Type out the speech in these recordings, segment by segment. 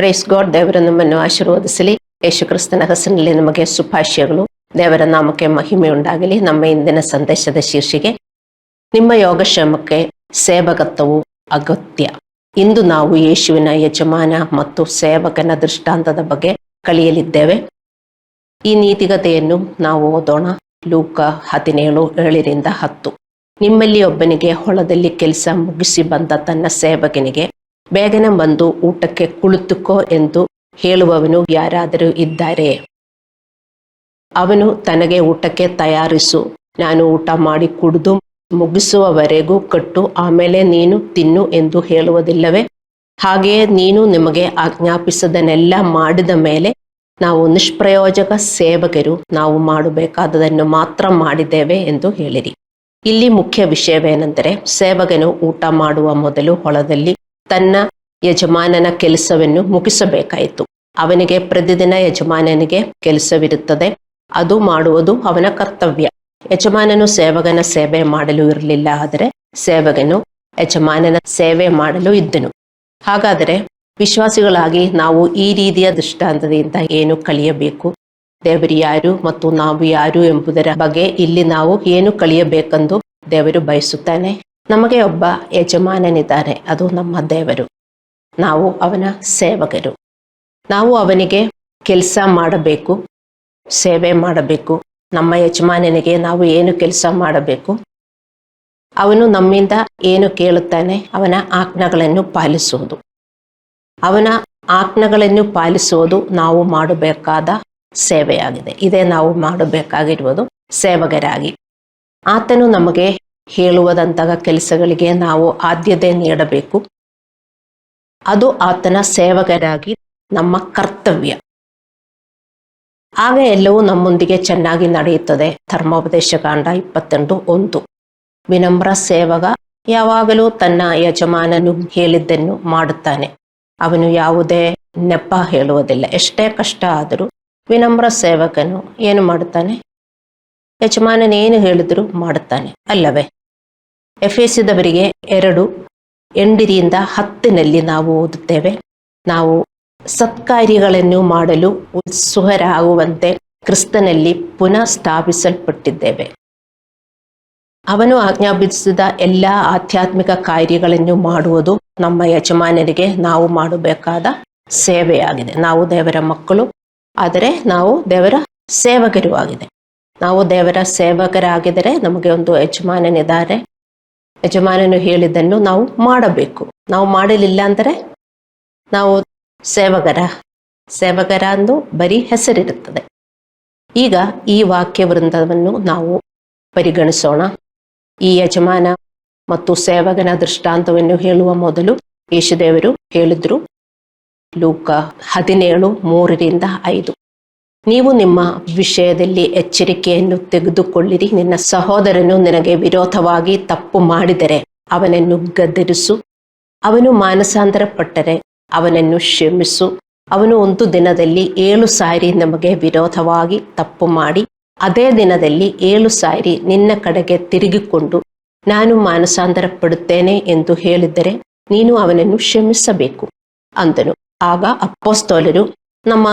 Praise God. ದೇವರ ನಮ್ಮನ್ನು ಆಶೀರ್ವದಿಸಲಿ. ಯೇಸು ಕ್ರಿಸ್ತನ ಹೆಸರಿನಲ್ಲಿ ನಮಗೆ ಶುಭಾಶಯಗಳು. ದೇವರ ನಾಮಕ್ಕೆ ಮಹಿಮೆ ಉಂಟಾಗಲಿ. ನಮ್ಮ ಇಂದಿನ ಸಂದೇಶದ ಶೀರ್ಷಿಕೆ, ನಿಮ್ಮ ಯೋಗಕ್ಷೇಮಕ್ಕೆ ಸೇವಕತ್ವವು ಅಗತ್ಯ. ಇಂದು ನಾವು ಯೇಸುವಿನ ಯಜಮಾನ ಮತ್ತು ಸೇವಕನ ದೃಷ್ಟಾಂತದ ಬಗ್ಗೆ ಕಲಿಯಲಿದ್ದೇವೆ. ಈ ನೀತಿಗತೆಯನ್ನು ನಾವು ಓದೋಣ. ಲೂಕ 17:7-10. ನಿಮ್ಮಲ್ಲಿ ಒಬ್ಬನಿಗೆ ಹೊಲದಲ್ಲಿ ಕೆಲಸ ಮುಗಿಸಿ ಬಂದ ತನ್ನ ಸೇವಕನಿಗೆ, ಬೇಗನೆ ಬಂದು ಊಟಕ್ಕೆ ಕುಳಿತುಕೋ ಎಂದು ಹೇಳುವವನು ಯಾರಾದರೂ ಇದ್ದಾರೆ? ಅವನು ತನಗೆ ಊಟಕ್ಕೆ ತಯಾರಿಸು, ನಾನು ಊಟ ಮಾಡಿ ಕುಡಿದು ಮುಗಿಸುವವರೆಗೂ ಕಟ್ಟು, ಆಮೇಲೆ ನೀನು ತಿನ್ನು ಎಂದು ಹೇಳುವುದಿಲ್ಲವೇ? ಹಾಗೆಯೇ ನೀನು ನಿಮಗೆ ಆಜ್ಞಾಪಿಸದನ್ನೆಲ್ಲ ಮಾಡಿದ ಮೇಲೆ ನಾವು ನಿಷ್ಪ್ರಯೋಜಕ ಸೇವಕರು, ನಾವು ಮಾಡಬೇಕಾದದನ್ನು ಮಾತ್ರ ಮಾಡಿದ್ದೇವೆ ಎಂದು ಹೇಳಿರಿ. ಇಲ್ಲಿ ಮುಖ್ಯ ವಿಷಯವೇನೆಂದರೆ, ಸೇವಕನು ಊಟ ಮಾಡುವ ಮೊದಲು ಹೊಲದಲ್ಲಿ ತನ್ನ ಯಜಮಾನನ ಕೆಲಸವನ್ನು ಮುಗಿಸಬೇಕಾಯಿತು. ಅವನಿಗೆ ಪ್ರತಿದಿನ ಯಜಮಾನನಿಗೆ ಕೆಲಸವಿರುತ್ತದೆ, ಅದು ಮಾಡುವುದು ಅವನ ಕರ್ತವ್ಯ. ಯಜಮಾನನು ಸೇವಕನ ಸೇವೆ ಮಾಡಲು ಇರಲಿಲ್ಲ, ಆದರೆ ಸೇವಕನು ಯಜಮಾನನ ಸೇವೆ ಮಾಡಲು ಇದ್ದನು. ಹಾಗಾದರೆ ವಿಶ್ವಾಸಿಗಳಾಗಿ ನಾವು ಈ ರೀತಿಯ ದೃಷ್ಟಾಂತದಿಂದ ಏನು ಕಲಿಯಬೇಕು? ದೇವರು ಯಾರು ಮತ್ತು ನಾವು ಯಾರು ಎಂಬುದರ ಬಗ್ಗೆ ಇಲ್ಲಿ ನಾವು ಏನು ಕಲಿಯಬೇಕೆಂದು ದೇವರು ಬಯಸುತ್ತಾನೆ. ನಮಗೆ ಒಬ್ಬ ಯಜಮಾನನಿದ್ದಾನೆ, ಅದು ನಮ್ಮ ದೇವರು. ನಾವು ಅವನ ಸೇವಕರು. ನಾವು ಅವನಿಗೆ ಕೆಲಸ ಮಾಡಬೇಕು, ಸೇವೆ ಮಾಡಬೇಕು. ನಮ್ಮ ಯಜಮಾನನಿಗೆ ನಾವು ಏನು ಕೆಲಸ ಮಾಡಬೇಕು? ಅವನು ನಮ್ಮಿಂದ ಏನು ಕೇಳುತ್ತಾನೆ? ಅವನ ಆಜ್ಞೆಗಳನ್ನು ಪಾಲಿಸುವುದು. ಅವನ ಆಜ್ಞೆಗಳನ್ನು ಪಾಲಿಸುವುದು ನಾವು ಮಾಡಬೇಕಾದ ಸೇವೆಯಾಗಿದೆ. ಇದೇ ನಾವು ಮಾಡಬೇಕಾಗಿರುವುದು ಸೇವಕರಾಗಿ. ಆತನು ನಮಗೆ ಹೇಳುವುದಂತಹ ಕೆಲಸಗಳಿಗೆ ನಾವು ಆದ್ಯತೆ ನೀಡಬೇಕು. ಅದು ಆತನ ಸೇವಕರಾಗಿ ನಮ್ಮ ಕರ್ತವ್ಯ. ಆಗ ಎಲ್ಲವೂ ನಮ್ಮೊಂದಿಗೆ ಚೆನ್ನಾಗಿ ನಡೆಯುತ್ತದೆ. ಧರ್ಮೋಪದೇಶಕಾಂಡ 22:1. ವಿನಮ್ರ ಸೇವಕ ಯಾವಾಗಲೂ ತನ್ನ ಯಜಮಾನನು ಹೇಳಿದ್ದನ್ನು ಮಾಡುತ್ತಾನೆ. ಅವನು ಯಾವುದೇ ನೆಪ ಹೇಳುವುದಿಲ್ಲ. ಎಷ್ಟೇ ಕಷ್ಟ ಆದರೂ ವಿನಮ್ರ ಸೇವಕನು ಏನು ಮಾಡುತ್ತಾನೆ? ಯಜಮಾನನ ಏನು ಹೇಳಿದ್ರು ಮಾಡುತ್ತಾನೆ, ಅಲ್ಲವೇ? ಎಫೆಸದವರಿಗೆ 2:8-10 ನಾವು ಓದುತ್ತೇವೆ, ನಾವು ಸತ್ಕಾರ್ಯಗಳನ್ನು ಮಾಡಲು ಉತ್ಸುಕರಾಗುವಂತೆ ಕ್ರಿಸ್ತನಲ್ಲಿ ಪುನಃ ಸ್ಥಾಪಿಸಲ್ಪಟ್ಟಿದ್ದೇವೆ. ಅವನು ಆಜ್ಞಾಪಿಸಿದ ಎಲ್ಲ ಆಧ್ಯಾತ್ಮಿಕ ಕಾರ್ಯಗಳನ್ನು ಮಾಡುವುದು ನಮ್ಮ ಯಜಮಾನನಿಗೆ ನಾವು ಮಾಡಬೇಕಾದ ಸೇವೆಯಾಗಿದೆ. ನಾವು ದೇವರ ಮಕ್ಕಳು, ಆದರೆ ನಾವು ದೇವರ ಸೇವಕರು ಆಗಿದೆ. ನಾವು ದೇವರ ಸೇವಕರಾಗಿದ್ದರೆ ನಮಗೆ ಒಂದು ಯಜಮಾನನಿದ್ದಾರೆ. ಯಜಮಾನನು ಹೇಳಿದ್ದನ್ನು ನಾವು ಮಾಡಬೇಕು. ನಾವು ಮಾಡಲಿಲ್ಲ ಅಂದರೆ ನಾವು ಸೇವಕರ ಅಂದು ಬರೀ ಹೆಸರಿರುತ್ತದೆ. ಈಗ ಈ ವಾಕ್ಯ ವೃಂದವನ್ನು ನಾವು ಪರಿಗಣಿಸೋಣ. ಈ ಯಜಮಾನ ಮತ್ತು ಸೇವಕನ ದೃಷ್ಟಾಂತವನ್ನು ಹೇಳುವ ಮೊದಲು ಯೇಸುದೇವರು ಹೇಳಿದ್ರು, ಲೂಕ 17:3-5. ನೀವು ನಿಮ್ಮ ವಿಷಯದಲ್ಲಿ ಎಚ್ಚರಿಕೆಯನ್ನು ತೆಗೆದುಕೊಳ್ಳಿರಿ. ನಿನ್ನ ಸಹೋದರನು ನಿನಗೆ ವಿರೋಧವಾಗಿ ತಪ್ಪು ಮಾಡಿದರೆ ಅವನನ್ನು ಗದರಿಸು. ಅವನು ಮಾನಸಾಂತರ ಪಟ್ಟರೆ ಅವನನ್ನು ಕ್ಷಮಿಸು. ಅವನು ಒಂದು ದಿನದಲ್ಲಿ 7 ಸಾರಿ ನಮಗೆ ವಿರೋಧವಾಗಿ ತಪ್ಪು ಮಾಡಿ ಅದೇ ದಿನದಲ್ಲಿ 7 ಸಾರಿ ನಿನ್ನ ಕಡೆಗೆ ತಿರುಗಿಕೊಂಡು ನಾನು ಮಾನಸಾಂತರ ಪಡುತ್ತೇನೆ ಎಂದು ಹೇಳಿದರೆ ನೀನು ಅವನನ್ನು ಕ್ಷಮಿಸಬೇಕು ಅಂದನು. ಆಗ ಅಪೊಸ್ತಲರು, ನಮ್ಮ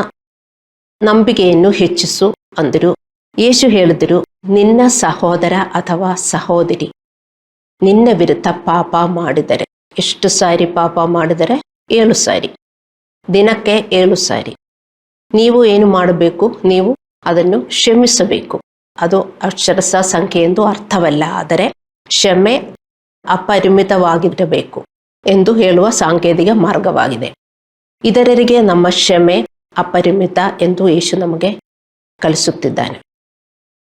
ನಂಬಿಕೆಯನ್ನು ಹೆಚ್ಚಿಸು ಅಂದರು. ಯೇಸು ಹೇಳಿದರು, ನಿನ್ನ ಸಹೋದರ ಅಥವಾ ಸಹೋದರಿ ನಿನ್ನ ವಿರುದ್ಧ ಪಾಪ ಮಾಡಿದರೆ, ಎಷ್ಟು ಸಾರಿ ಪಾಪ ಮಾಡಿದರೆ? 7 ಸಾರಿ. ದಿನಕ್ಕೆ 7 ಸಾರಿ. ನೀವು ಏನು ಮಾಡಬೇಕು? ನೀವು ಅದನ್ನು ಕ್ಷಮಿಸಬೇಕು. ಅದು ಅಕ್ಷರಶಃ ಸಂಖ್ಯೆ ಎಂದು ಅರ್ಥವಲ್ಲ, ಆದರೆ ಕ್ಷಮೆ ಅಪರಿಮಿತವಾಗಿರಬೇಕು ಎಂದು ಹೇಳುವ ಸಾಂಕೇತಿಕ ಮಾರ್ಗವಾಗಿದೆ. ಇದರರಿಗೆ ನಮ್ಮ ಕ್ಷಮೆ ಅಪರಿಮಿತ ಎಂದು ಯೇಸು ನಮಗೆ ಕಲಿಸುತ್ತಿದ್ದಾನೆ.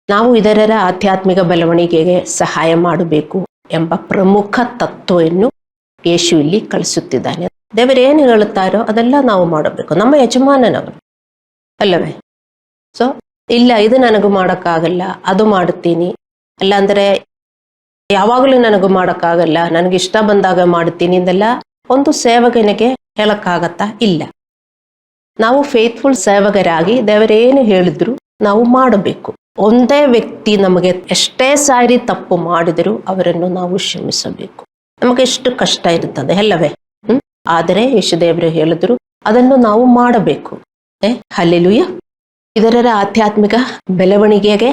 ನಾವು ಇದರ ಆಧ್ಯಾತ್ಮಿಕ ಬೆಳವಣಿಗೆಗೆ ಸಹಾಯ ಮಾಡಬೇಕು ಎಂಬ ಪ್ರಮುಖ ತತ್ವವನ್ನು ಯೇಸು ಇಲ್ಲಿ ಕಲಿಸುತ್ತಿದ್ದಾನೆ. ದೇವರೇನು ಹೇಳುತ್ತಾರೋ ಅದೆಲ್ಲ ನಾವು ಮಾಡಬೇಕು. ನಮ್ಮ ಯಜಮಾನನವರು, ಅಲ್ಲವೇ? ಸೊ ಇಲ್ಲ, ಇದು ನನಗೂ ಮಾಡೋಕ್ಕಾಗಲ್ಲ, ಅದು ಮಾಡುತ್ತೀನಿ, ಅಲ್ಲಾಂದರೆ ಯಾವಾಗಲೂ ನನಗೂ ಮಾಡೋಕ್ಕಾಗಲ್ಲ, ನನಗೆ ಇಷ್ಟ ಬಂದಾಗ ಮಾಡ್ತೀನಿ, ಇದೆಲ್ಲ ಒಂದು ಸೇವಕನಿಗೆ ಹೇಳಕ್ಕಾಗತ್ತಾ? ಇಲ್ಲ. ನಾವು ಫೇತ್ಫುಲ್ ಸೇವಕರಾಗಿ ದೇವರೇನು ಹೇಳಿದ್ರು ನಾವು ಮಾಡಬೇಕು. ಒಂದೇ ವ್ಯಕ್ತಿ ನಮಗೆ ಎಷ್ಟೇ ಸಾರಿ ತಪ್ಪು ಮಾಡಿದರೂ ಅವರನ್ನು ನಾವು ಕ್ಷಮಿಸಬೇಕು. ನಮಗೆ ಎಷ್ಟು ಕಷ್ಟ ಇರುತ್ತದೆ, ಅಲ್ಲವೇ? ಆದರೆ ಯೇಸುದೇವರು ಹೇಳಿದ್ರು, ಅದನ್ನು ನಾವು ಮಾಡಬೇಕು. ಹಲ್ಲೆಲೂಯ. ಇದರ ಆಧ್ಯಾತ್ಮಿಕ ಬೆಳವಣಿಗೆಗೆ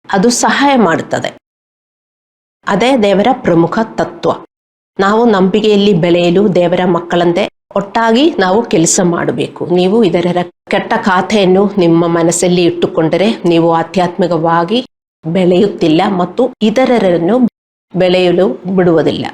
ಅದು ಸಹಾಯ ಮಾಡುತ್ತದೆ. ಅದೇ ದೇವರ ಪ್ರಮುಖ ತತ್ವ. ನಾವು ನಂಬಿಕೆಯಲ್ಲಿ ಬೆಳೆಯಲು ದೇವರ ಮಕ್ಕಳಂತೆ ಒಟ್ಟಾಗಿ ನಾವು ಕೆಲಸ ಮಾಡಬೇಕು. ನೀವು ಇದರ ಕೆಟ್ಟ ಖಾತೆಯನ್ನು ನಿಮ್ಮ ಮನಸ್ಸಲ್ಲಿ ಇಟ್ಟುಕೊಂಡರೆ ನೀವು ಆಧ್ಯಾತ್ಮಿಕವಾಗಿ ಬೆಳೆಯುತ್ತಿಲ್ಲ ಮತ್ತು ಇತರರನ್ನು ಬೆಳೆಯಲು ಬಿಡುವುದಿಲ್ಲ.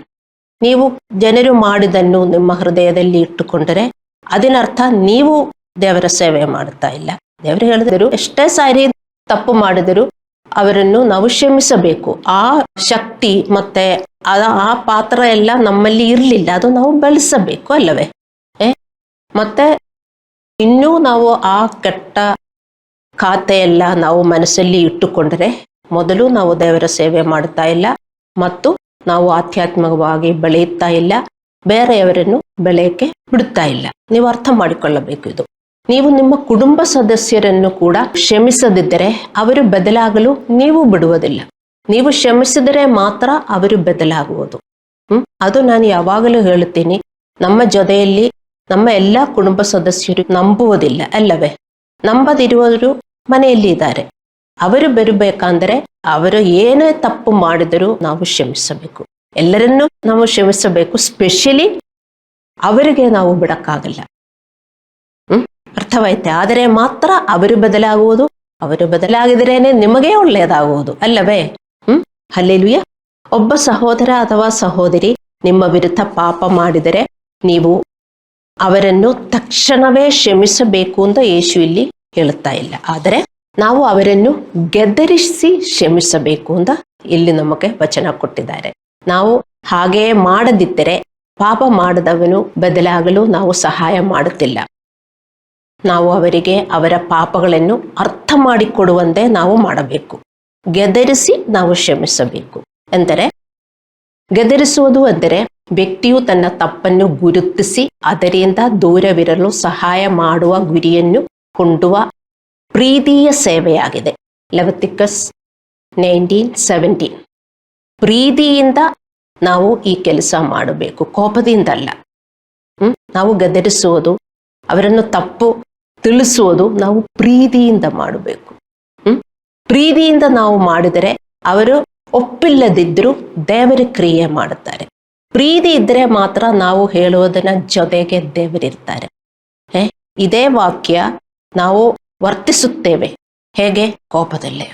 ನೀವು ಜನರು ಮಾಡಿದ್ದನ್ನು ನಿಮ್ಮ ಹೃದಯದಲ್ಲಿ ಇಟ್ಟುಕೊಂಡರೆ ಅದನ್ನರ್ಥ ನೀವು ದೇವರ ಸೇವೆ ಮಾಡುತ್ತಾ ಇಲ್ಲ. ದೇವರು ಹೇಳಿದರು, ಎಷ್ಟೇ ಸಾರಿ ತಪ್ಪು ಮಾಡಿದರೂ ಅವರನ್ನು ನಾವು ಕ್ಷಮಿಸಬೇಕು. ಆ ಶಕ್ತಿ ಮತ್ತೆ ಆ ಪಾತ್ರ ಎಲ್ಲ ನಮ್ಮಲ್ಲಿ ಇರಲಿಲ್ಲ, ಅದು ನಾವು ಬೆಳೆಸಬೇಕು ಅಲ್ಲವೇ? ಮತ್ತೆ ಇನ್ನೂ ನಾವು ಆ ಕೆಟ್ಟ ಖಾತೆಯೆಲ್ಲ ನಾವು ಮನಸ್ಸಲ್ಲಿ ಇಟ್ಟುಕೊಂಡರೆ ಮೊದಲು ನಾವು ದೇವರ ಸೇವೆ ಮಾಡ್ತಾ ಇಲ್ಲ ಮತ್ತು ನಾವು ಆಧ್ಯಾತ್ಮಿಕವಾಗಿ ಬೆಳೆಯುತ್ತಾ ಇಲ್ಲ, ಬೇರೆಯವರನ್ನು ಬೆಳೆಯಕ್ಕೆ ಬಿಡುತ್ತಾ ಇಲ್ಲ. ನೀವು ಅರ್ಥ ಮಾಡಿಕೊಳ್ಳಬೇಕು ಇದು. ನೀವು ನಿಮ್ಮ ಕುಟುಂಬ ಸದಸ್ಯರನ್ನು ಕೂಡ ಕ್ಷಮಿಸದಿದ್ದರೆ ಅವರು ಬದಲಾಗಲು ನೀವು ಬಿಡುವುದಿಲ್ಲ. ನೀವು ಕ್ಷಮಿಸಿದರೆ ಮಾತ್ರ ಅವರು ಬದಲಾಗುವುದು. ಅದು ನಾನು ಯಾವಾಗಲೂ ಹೇಳುತ್ತೀನಿ. ನಮ್ಮ ಜೊತೆಯಲ್ಲಿ ನಮ್ಮ ಎಲ್ಲ ಕುಟುಂಬ ಸದಸ್ಯರು ನಂಬುವುದಿಲ್ಲ ಅಲ್ಲವೇ? ನಂಬದಿರುವವರು ಮನೆಯಲ್ಲಿ ಇದ್ದಾರೆ. ಅವರು ಬರಬೇಕಂದ್ರೆ ಅವರು ಏನೇ ತಪ್ಪು ಮಾಡಿದರೂ ನಾವು ಕ್ಷಮಿಸಬೇಕು. ಎಲ್ಲರನ್ನೂ ನಾವು ಕ್ಷಮಿಸಬೇಕು. ಸ್ಪೆಷಲಿ ಅವರಿಗೆ ನಾವು ಬಿಡಕ್ಕಾಗಲ್ಲ. ಅರ್ಥವಾಯ್ತೆ? ಆದರೆ ಮಾತ್ರ ಅವರು ಬದಲಾಗುವುದು. ಅವರು ಬದಲಾಗಿದ್ರೇನೆ ನಿಮಗೆ ಒಳ್ಳೆಯದಾಗುವುದು ಅಲ್ಲವೇ? ಹಲ್ಲೆಲೂಯ. ಒಬ್ಬ ಸಹೋದರ ಅಥವಾ ಸಹೋದರಿ ನಿಮ್ಮ ವಿರುದ್ಧ ಪಾಪ ಮಾಡಿದರೆ ನೀವು ಅವರನ್ನು ತಕ್ಷಣವೇ ಕ್ಷಮಿಸಬೇಕು ಅಂತ ಯೇಸು ಇಲ್ಲಿ ಹೇಳುತ್ತಾ ಇಲ್ಲ. ಆದರೆ ನಾವು ಅವರನ್ನು ಗೆದರಿಸಿ ಕ್ಷಮಿಸಬೇಕು ಅಂತ ಇಲ್ಲಿ ನಮಗೆ ವಚನ ಕೊಟ್ಟಿದ್ದಾರೆ. ನಾವು ಹಾಗೆಯೇ ಮಾಡದಿದ್ದರೆ ಪಾಪ ಮಾಡದವನು ಬದಲಾಗಲು ನಾವು ಸಹಾಯ ಮಾಡುತ್ತಿಲ್ಲ. ನಾವು ಅವರಿಗೆ ಅವರ ಪಾಪಗಳನ್ನು ಅರ್ಥ ಮಾಡಿಕೊಡುವಂತೆ ನಾವು ಮಾಡಬೇಕು. ಗೆದರಿಸಿ ನಾವು ಕ್ಷಮಿಸಬೇಕು ಎಂದರೆ, ಗೆದರಿಸುವುದು ಅಂದರೆ ವ್ಯಕ್ತಿಯು ತನ್ನ ತಪ್ಪನ್ನು ಗುರುತಿಸಿ ಅದರಿಂದ ದೂರವಿರಲು ಸಹಾಯ ಮಾಡುವ ಗುರಿಯನ್ನು ಹೊಂದುವ ಪ್ರೀತಿಯ ಸೇವೆಯಾಗಿದೆ. ಲೆವಿಟಿಕಸ್ 19:17. ಪ್ರೀತಿಯಿಂದ ನಾವು ಈ ಕೆಲಸ ಮಾಡಬೇಕು, ಕೋಪದಿಂದಲ್ಲ. ನಾವು ಗದರಿಸುವುದು, ಅವರನ್ನು ತಪ್ಪು ತಿಳಿಸುವುದು ನಾವು ಪ್ರೀತಿಯಿಂದ ಮಾಡಬೇಕು. ಪ್ರೀತಿಯಿಂದ ನಾವು ಮಾಡಿದರೆ ಅವರು ಒಪ್ಪಿಲ್ಲದಿದ್ದರೂ ದೇವರ ಕ್ರಿಯೆ ಮಾಡುತ್ತಾರೆ. ಪ್ರೀತಿ ಇದ್ದರೆ ಮಾತ್ರ ನಾವು ಹೇಳುವುದನ್ನ ಜೊತೆಗೆ ದೇವರಿರ್ತಾರೆ. ಇದೇ ವಾಕ್ಯ ನಾವು ವರ್ತಿಸುತ್ತೇವೆ ಹೇಗೆ? ಕೋಪದಲ್ಲೇ.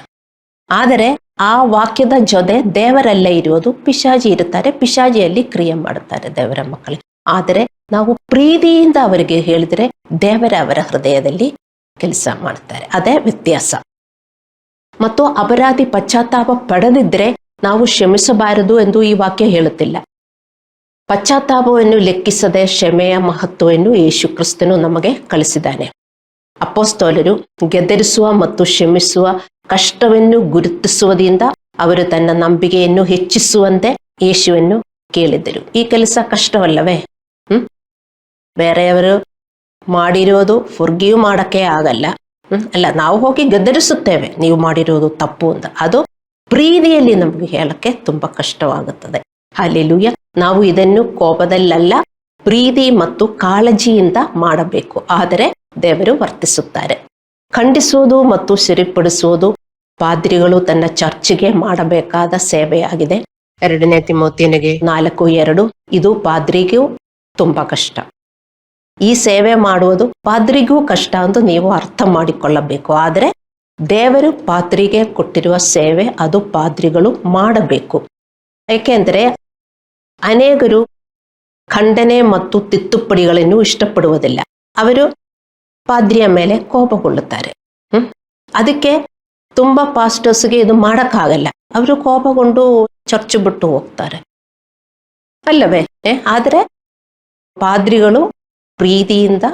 ಆದರೆ ಆ ವಾಕ್ಯದ ಜೊತೆ ದೇವರಲ್ಲೇ ಇರುವುದು ಪಿಶಾಚಿ ಇರುತ್ತಾರೆ. ಪಿಶಾಚಿಯಲ್ಲಿ ಕ್ರಿಯೆ ಮಾಡುತ್ತಾರೆ ದೇವರ ಮಕ್ಕಳಿಗೆ. ಆದರೆ ನಾವು ಪ್ರೀತಿಯಿಂದ ಅವರಿಗೆ ಹೇಳಿದರೆ ದೇವರ ಅವರ ಹೃದಯದಲ್ಲಿ ಕೆಲಸ ಮಾಡ್ತಾರೆ. ಅದೇ ವ್ಯತ್ಯಾಸ. ಮತ್ತು ಅಪರಾಧಿ ಪಶ್ಚಾತ್ತಾಪ ಪಡೆದಿದ್ರೆ ನಾವು ಕ್ಷಮಿಸಬಾರದು ಎಂದು ಈ ವಾಕ್ಯ ಹೇಳುತ್ತಿಲ್ಲ. ಪಶ್ಚಾತ್ತಾಪವನ್ನು ಲೆಕ್ಕಿಸದೆ ಕ್ಷಮೆಯ ಮಹತ್ವವನ್ನು ಯೇಸು ಕ್ರಿಸ್ತನು ನಮಗೆ ಕಲಿಸಿದ್ದಾನೆ. ಅಪೊಸ್ತಲರು ಗೆದರಿಸುವ ಮತ್ತು ಕ್ಷಮಿಸುವ ಕಷ್ಟವನ್ನು ಗುರುತಿಸುವುದರಿಂದ ಅವರು ತನ್ನ ನಂಬಿಕೆಯನ್ನು ಹೆಚ್ಚಿಸುವಂತೆ ಯೇಸುವನ್ನು ಕೇಳಿದರು. ಈ ಕೆಲಸ ಕಷ್ಟವಲ್ಲವೇ? ಬೇರೆಯವರು ಮಾಡಿರೋದು ಫೊರ್ಗಿವ್ ಮಾಡಕ್ಕೆ ಆಗಲ್ಲ. ಅಲ್ಲ, ನಾವು ಹೋಗಿ ಗದರಿಸುತ್ತೇವೆ ನೀವು ಮಾಡಿರೋದು ತಪ್ಪು ಅಂತ. ಅದು ಪ್ರೀತಿಯಲ್ಲಿ ನಮಗೆ ಹೇಳಕ್ಕೆ ತುಂಬಾ ಕಷ್ಟವಾಗುತ್ತದೆ. ಹಲ್ಲೆಲೂಯ. ನಾವು ಇದನ್ನು ಕೋಪದಲ್ಲಲ್ಲ, ಪ್ರೀತಿ ಮತ್ತು ಕಾಳಜಿಯಿಂದ ಮಾಡಬೇಕು. ಆದರೆ ದೇವರು ವರ್ತಿಸುತ್ತಾರೆ. ಖಂಡಿಸುವುದು ಮತ್ತು ಸರಿಪಡಿಸುವುದು ಪಾದ್ರಿಗಳು ತನ್ನ ಚರ್ಚಿಗೆ ಮಾಡಬೇಕಾದ ಸೇವೆಯಾಗಿದೆ. 2 ತಿಮೋಥೆಯನಿಗೆ 4:2. ಇದು ಪಾದ್ರಿಗೂ ತುಂಬಾ ಕಷ್ಟ. ಈ ಸೇವೆ ಮಾಡುವುದು ಪಾದ್ರಿಗೂ ಕಷ್ಟ ಅಂತ ನೀವು ಅರ್ಥ ಮಾಡಿಕೊಳ್ಳಬೇಕು. ಆದರೆ ದೇವರು ಪಾದ್ರಿಗೆ ಕೊಟ್ಟಿರುವ ಸೇವೆ ಅದು ಪಾದ್ರಿಗಳು ಮಾಡಬೇಕು. ಏಕೆಂದರೆ ಅನೇಕರು ಖಂಡನೆ ಮತ್ತು ತಿದ್ದುಪಡಿಗಳನ್ನು ಇಷ್ಟಪಡುವುದಿಲ್ಲ. ಅವರು ಪಾದ್ರಿಯ ಮೇಲೆ ಕೋಪಗೊಳ್ಳುತ್ತಾರೆ. ಅದಕ್ಕೆ ತುಂಬಾ ಪಾಸ್ಟರ್ಸ್ಗೆ ಇದು ಮಾಡಕ್ಕಾಗಲ್ಲ. ಅವರು ಕೋಪಗೊಂಡು ಚರ್ಚ್ ಬಿಟ್ಟು ಹೋಗ್ತಾರೆ ಅಲ್ಲವೇ? ಆದರೆ ಪಾದ್ರಿಗಳು ಪ್ರೀತಿಯಿಂದ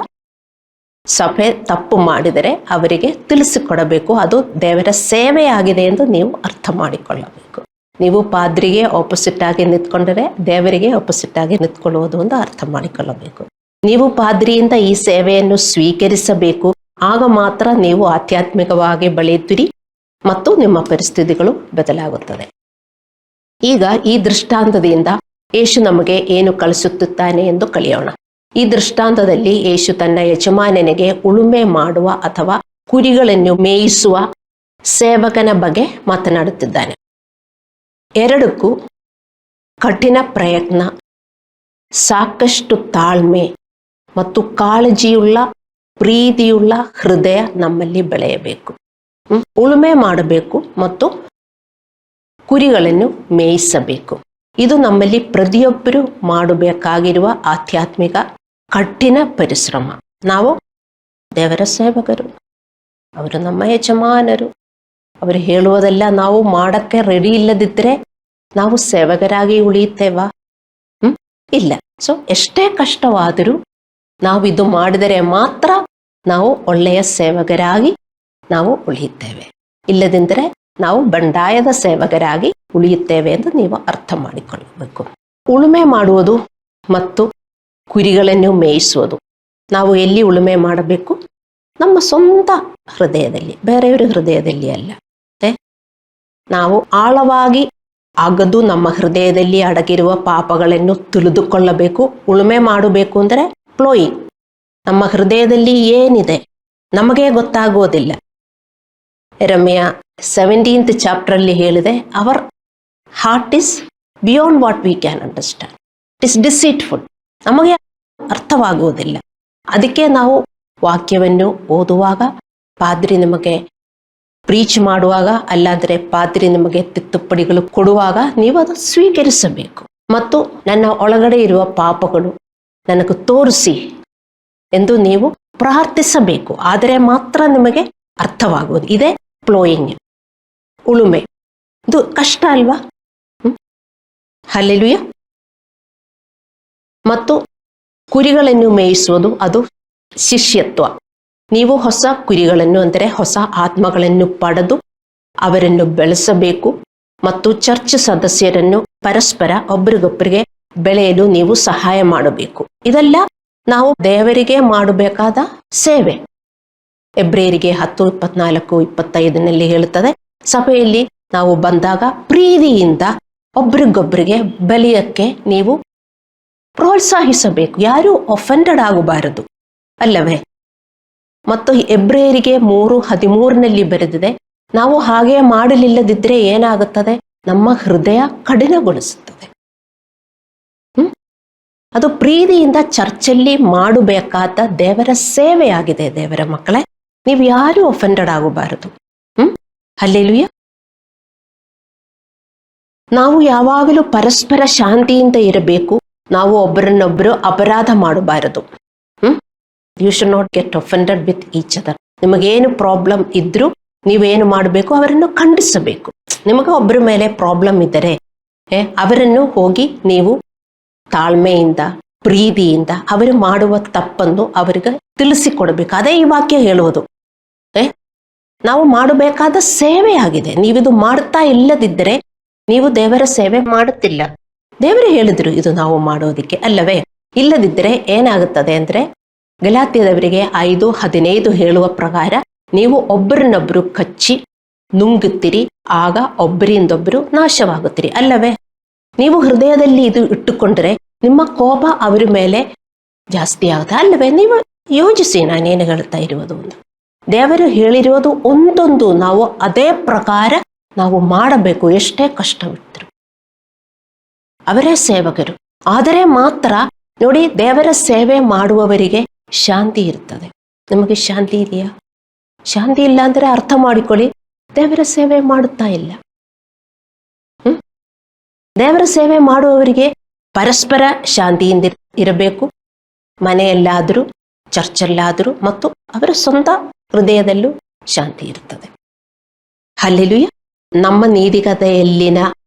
ಸಭೆ ತಪ್ಪು ಮಾಡಿದರೆ ಅವರಿಗೆ ತಿಳಿಸಿಕೊಡಬೇಕು. ಅದು ದೇವರ ಸೇವೆಯಾಗಿದೆ ಎಂದು ನೀವು ಅರ್ಥ ಮಾಡಿಕೊಳ್ಳಬೇಕು. ನೀವು ಪಾದ್ರಿಗೆ ಆಪೋಸಿಟ್ ಆಗಿ ನಿಂತ್ಕೊಂಡರೆ ದೇವರಿಗೆ ಆಪೋಸಿಟ್ ಆಗಿ ನಿಂತ್ಕೊಳ್ಳುವುದು ಅಂತ ಅರ್ಥ ಮಾಡಿಕೊಳ್ಳಬೇಕು. ನೀವು ಪಾದ್ರಿಯಿಂದ ಈ ಸೇವೆಯನ್ನು ಸ್ವೀಕರಿಸಬೇಕು. ಆಗ ಮಾತ್ರ ನೀವು ಆಧ್ಯಾತ್ಮಿಕವಾಗಿ ಬೆಳೆಯುತ್ತೀರಿ ಮತ್ತು ನಿಮ್ಮ ಪರಿಸ್ಥಿತಿಗಳು ಬದಲಾಗುತ್ತದೆ. ಈಗ ಈ ದೃಷ್ಟಾಂತದಿಂದ ಯೇಸು ನಮಗೆ ಏನು ಕಲಿಸುತ್ತಾನೆ ಎಂದು ಕಲಿಯೋಣ. ಈ ದೃಷ್ಟಾಂತದಲ್ಲಿ ಯೇಸು ತನ್ನ ಯಜಮಾನನಿಗೆ ಉಳುಮೆ ಮಾಡುವ ಅಥವಾ ಕುರಿಗಳನ್ನು ಮೇಯಿಸುವ ಸೇವಕನ ಬಗ್ಗೆ ಮಾತನಾಡುತ್ತಿದ್ದಾನೆ. ಎರಡಕ್ಕೂ ಕಠಿಣ ಪ್ರಯತ್ನ, ಸಾಕಷ್ಟು ತಾಳ್ಮೆ ಮತ್ತು ಕಾಳಜಿಯುಳ್ಳ ಪ್ರೀತಿಯುಳ್ಳ ಹೃದಯ ನಮ್ಮಲ್ಲಿ ಬೆಳೆಯಬೇಕು. ಉಳುಮೆ ಮಾಡಬೇಕು ಮತ್ತು ಕುರಿಗಳನ್ನು ಮೇಯಿಸಬೇಕು. ಇದು ನಮ್ಮಲ್ಲಿ ಪ್ರತಿಯೊಬ್ಬರು ಮಾಡಬೇಕಾಗಿರುವ ಆಧ್ಯಾತ್ಮಿಕ ಕಠಿಣ ಪರಿಶ್ರಮ. ನಾವು ದೇವರ ಸೇವಕರು, ಅವರು ನಮ್ಮ ಯಜಮಾನರು. ಅವರು ಹೇಳುವುದೆಲ್ಲ ನಾವು ಮಾಡಕ್ಕೆ ರೆಡಿ ಇಲ್ಲದಿದ್ದರೆ ನಾವು ಸೇವಕರಾಗಿ ಉಳಿಯುತ್ತೇವಾ? ಇಲ್ಲ. ಸೊ ಎಷ್ಟೇ ಕಷ್ಟವಾದರೂ ನಾವು ಇದು ಮಾಡಿದರೆ ಮಾತ್ರ ನಾವು ಒಳ್ಳೆಯ ಸೇವಕರಾಗಿ ನಾವು ಉಳಿಯುತ್ತೇವೆ. ಇಲ್ಲದಿದ್ದರೆ ನಾವು ಬಂಡಾಯದ ಸೇವಕರಾಗಿ ಉಳಿಯುತ್ತೇವೆ ಎಂದು ನೀವು ಅರ್ಥ ಮಾಡಿಕೊಳ್ಳಬೇಕು. ಉಳುಮೆ ಮಾಡುವುದು ಮತ್ತು ಕುರಿಗಳನ್ನು ಮೇಯಿಸುವುದು, ನಾವು ಎಲ್ಲಿ ಉಳುಮೆ ಮಾಡಬೇಕು? ನಮ್ಮ ಸ್ವಂತ ಹೃದಯದಲ್ಲಿ, ಬೇರೆಯವರ ಹೃದಯದಲ್ಲಿ ಅಲ್ಲ. ನಾವು ಆಳವಾಗಿ ಅಗದು ನಮ್ಮ ಹೃದಯದಲ್ಲಿ ಅಡಗಿರುವ ಪಾಪಗಳನ್ನು ತಿಳಿದುಕೊಳ್ಳಬೇಕು. ಉಳುಮೆ ಮಾಡಬೇಕು ಅಂದರೆ ಪ್ಲೋಯಿಂಗ್. ನಮ್ಮ ಹೃದಯದಲ್ಲಿ ಏನಿದೆ ನಮಗೆ ಗೊತ್ತಾಗೋದಿಲ್ಲ. ಯೆರೆಮೀಯ 17th chapter ಹೇಳಿದೆ, our heart is beyond what we can understand. It is deceitful. ನಮಗೆ ಅರ್ಥವಾಗುವುದಿಲ್ಲ. ಅದಕ್ಕೆ ನಾವು ವಾಕ್ಯವನ್ನು ಓದುವಾಗ, ಪಾದ್ರಿ ನಿಮಗೆ ಪ್ರೀಚ್ ಮಾಡುವಾಗ, ಅಲ್ಲಾದರೆ ಪಾದ್ರಿ ನಿಮಗೆ ತಿದ್ದುಪಡಿಗಳು ಕೊಡುವಾಗ ನೀವು ಅದು ಸ್ವೀಕರಿಸಬೇಕು. ಮತ್ತು ನನ್ನ ಒಳಗಡೆ ಇರುವ ಪಾಪಗಳು ನನಗೆ ತೋರಿಸಿ ಎಂದು ನೀವು ಪ್ರಾರ್ಥಿಸಬೇಕು. ಆದರೆ ಮಾತ್ರ ನಿಮಗೆ ಅರ್ಥವಾಗುವುದು. ಇದೇ ಪ್ಲೋಯಿಂಗ್, ಉಳುಮೆ. ಇದು ಕಷ್ಟ ಅಲ್ವಾ? ಹಲ್ಲೆಲೂಯಾ. ಮತ್ತು ಕುರಿಗಳನ್ನು ಮೇಯಿಸುವುದು ಅದು ಶಿಷ್ಯತ್ವ. ನೀವು ಹೊಸ ಕುರಿಗಳನ್ನು ಅಂದರೆ ಹೊಸ ಆತ್ಮಗಳನ್ನು ಪಡೆದು ಅವರನ್ನು ಬೆಳೆಸಬೇಕು ಮತ್ತು ಚರ್ಚ್ ಸದಸ್ಯರನ್ನು ಪರಸ್ಪರ ಒಬ್ಬರಿಗೊಬ್ಬರಿಗೆ ಬೆಳೆಯಲು ನೀವು ಸಹಾಯ ಮಾಡಬೇಕು. ಇದೆಲ್ಲ ನಾವು ದೇವರಿಗೆ ಮಾಡಬೇಕಾದ ಸೇವೆ. ಎಬ್ರಿಯರಿಗೆ 10:24-25 ಹೇಳುತ್ತದೆ, ಸಭೆಯಲ್ಲಿ ನಾವು ಬಂದಾಗ ಪ್ರೀತಿಯಿಂದ ಒಬ್ರಿಗೊಬ್ಬರಿಗೆ ಬೆಳೆಯಕ್ಕೆ ನೀವು ಪ್ರೋತ್ಸಾಹಿಸಬೇಕು. ಯಾರೂ ಒಫೆಂಡೆಡ್ ಆಗಬಾರದು, ಅಲ್ಲವೇ? ಮತ್ತು ಎಬ್ರಿಯರಿಗೆ 3:13 ಬರೆದಿದೆ, ನಾವು ಹಾಗೆ ಮಾಡಲಿಲ್ಲದಿದ್ದರೆ ಏನಾಗುತ್ತದೆ? ನಮ್ಮ ಹೃದಯ ಕಠಿಣಗೊಳಿಸುತ್ತದೆ. ಅದು ಪ್ರೀತಿಯಿಂದ ಚರ್ಚಲ್ಲಿ ಮಾಡಬೇಕಾದ ದೇವರ ಸೇವೆಯಾಗಿದೆ. ದೇವರ ಮಕ್ಕಳೇ, ನೀವು ಯಾರೂ ಒಫೆಂಡೆಡ್ ಆಗಬಾರದು. ಹಲ್ಲೆಲೂಯಾ. ನಾವು ಯಾವಾಗಲೂ ಪರಸ್ಪರ ಶಾಂತಿಯಿಂದ ಇರಬೇಕು. ನಾವು ಒಬ್ಬರನ್ನೊಬ್ಬರು ಅಪರಾಧ ಮಾಡಬಾರದು. You should not get offended with each other. ನಿಮಗೇನು ಪ್ರಾಬ್ಲಮ್ ಇದ್ರೂ ನೀವೇನು ಮಾಡಬೇಕು? ಅವರನ್ನು ಖಂಡಿಸಬೇಕು. ನಿಮಗೆ ಒಬ್ಬರ ಮೇಲೆ ಪ್ರಾಬ್ಲಮ್ ಇದ್ದರೆ ಅವರನ್ನು ಹೋಗಿ ನೀವು ತಾಳ್ಮೆಯಿಂದ ಪ್ರೀತಿಯಿಂದ ಅವರು ಮಾಡುವ ತಪ್ಪನ್ನು ಅವರಿಗೆ ತಿಳಿಸಿಕೊಡ್ಬೇಕು. ಅದೇ ಈ ವಾಕ್ಯ ಹೇಳುವುದು. ನಾವು ಮಾಡಬೇಕಾದ ಸೇವೆಯಾಗಿದೆ. ನೀವಿದು ಮಾಡ್ತಾ ಇಲ್ಲದಿದ್ದರೆ ನೀವು ದೇವರ ಸೇವೆ ಮಾಡುತ್ತಿಲ್ಲ. ದೇವರು ಹೇಳಿದ್ರು ಇದು ನಾವು ಮಾಡೋದಿಕ್ಕೆ, ಅಲ್ಲವೇ? ಇಲ್ಲದಿದ್ದರೆ ಏನಾಗುತ್ತದೆ ಅಂದರೆ, ಗಲಾತ್ಯದವರಿಗೆ 5:15 ಹೇಳುವ ಪ್ರಕಾರ ನೀವು ಒಬ್ಬರನ್ನೊಬ್ಬರು ಕಚ್ಚಿ ನುಂಗುತ್ತೀರಿ, ಆಗ ಒಬ್ಬರಿಂದೊಬ್ಬರು ನಾಶವಾಗುತ್ತೀರಿ, ಅಲ್ಲವೇ? ನೀವು ಹೃದಯದಲ್ಲಿ ಇದು ಇಟ್ಟುಕೊಂಡ್ರೆ ನಿಮ್ಮ ಕೋಪ ಅವರ ಮೇಲೆ ಜಾಸ್ತಿ ಆಗುತ್ತೆ, ಅಲ್ಲವೇ? ನೀವು ಯೋಚಿಸಿ ನಾನೇನು ಹೇಳ್ತಾ ಇರುವುದು. ಒಂದು ದೇವರು ಹೇಳಿರುವುದು ಒಂದೊಂದು ನಾವು ಅದೇ ಪ್ರಕಾರ ನಾವು ಮಾಡಬೇಕು. ಎಷ್ಟೇ ಕಷ್ಟವಿಟ್ಟರು ಅವರೇ ಸೇವಕರು. ಆದರೆ ಮಾತ್ರ ನೋಡಿ, ದೇವರ ಸೇವೆ ಮಾಡುವವರಿಗೆ ಶಾಂತಿ ಇರ್ತದೆ. ನಿಮಗೆ ಶಾಂತಿ ಇದೆಯಾ? ಶಾಂತಿ ಇಲ್ಲ ಅಂದರೆ ಅರ್ಥ ಮಾಡಿಕೊಳ್ಳಿ, ದೇವರ ಸೇವೆ ಮಾಡುತ್ತಾ ಇಲ್ಲ. ದೇವರ ಸೇವೆ ಮಾಡುವವರಿಗೆ ಪರಸ್ಪರ ಶಾಂತಿಯಿಂದ ಇರಬೇಕು. ಮನೆಯಲ್ಲಾದರೂ, ಚರ್ಚಲ್ಲಾದರೂ ಮತ್ತು ಅವರ ಸ್ವಂತ ಹೃದಯದಲ್ಲೂ ಶಾಂತಿ ಇರ್ತದೆ. ಹಲ್ಲೆಲೂಯಾ. ನಮ್ಮ ನೀತಿಕತೆಯಲ್ಲಿನ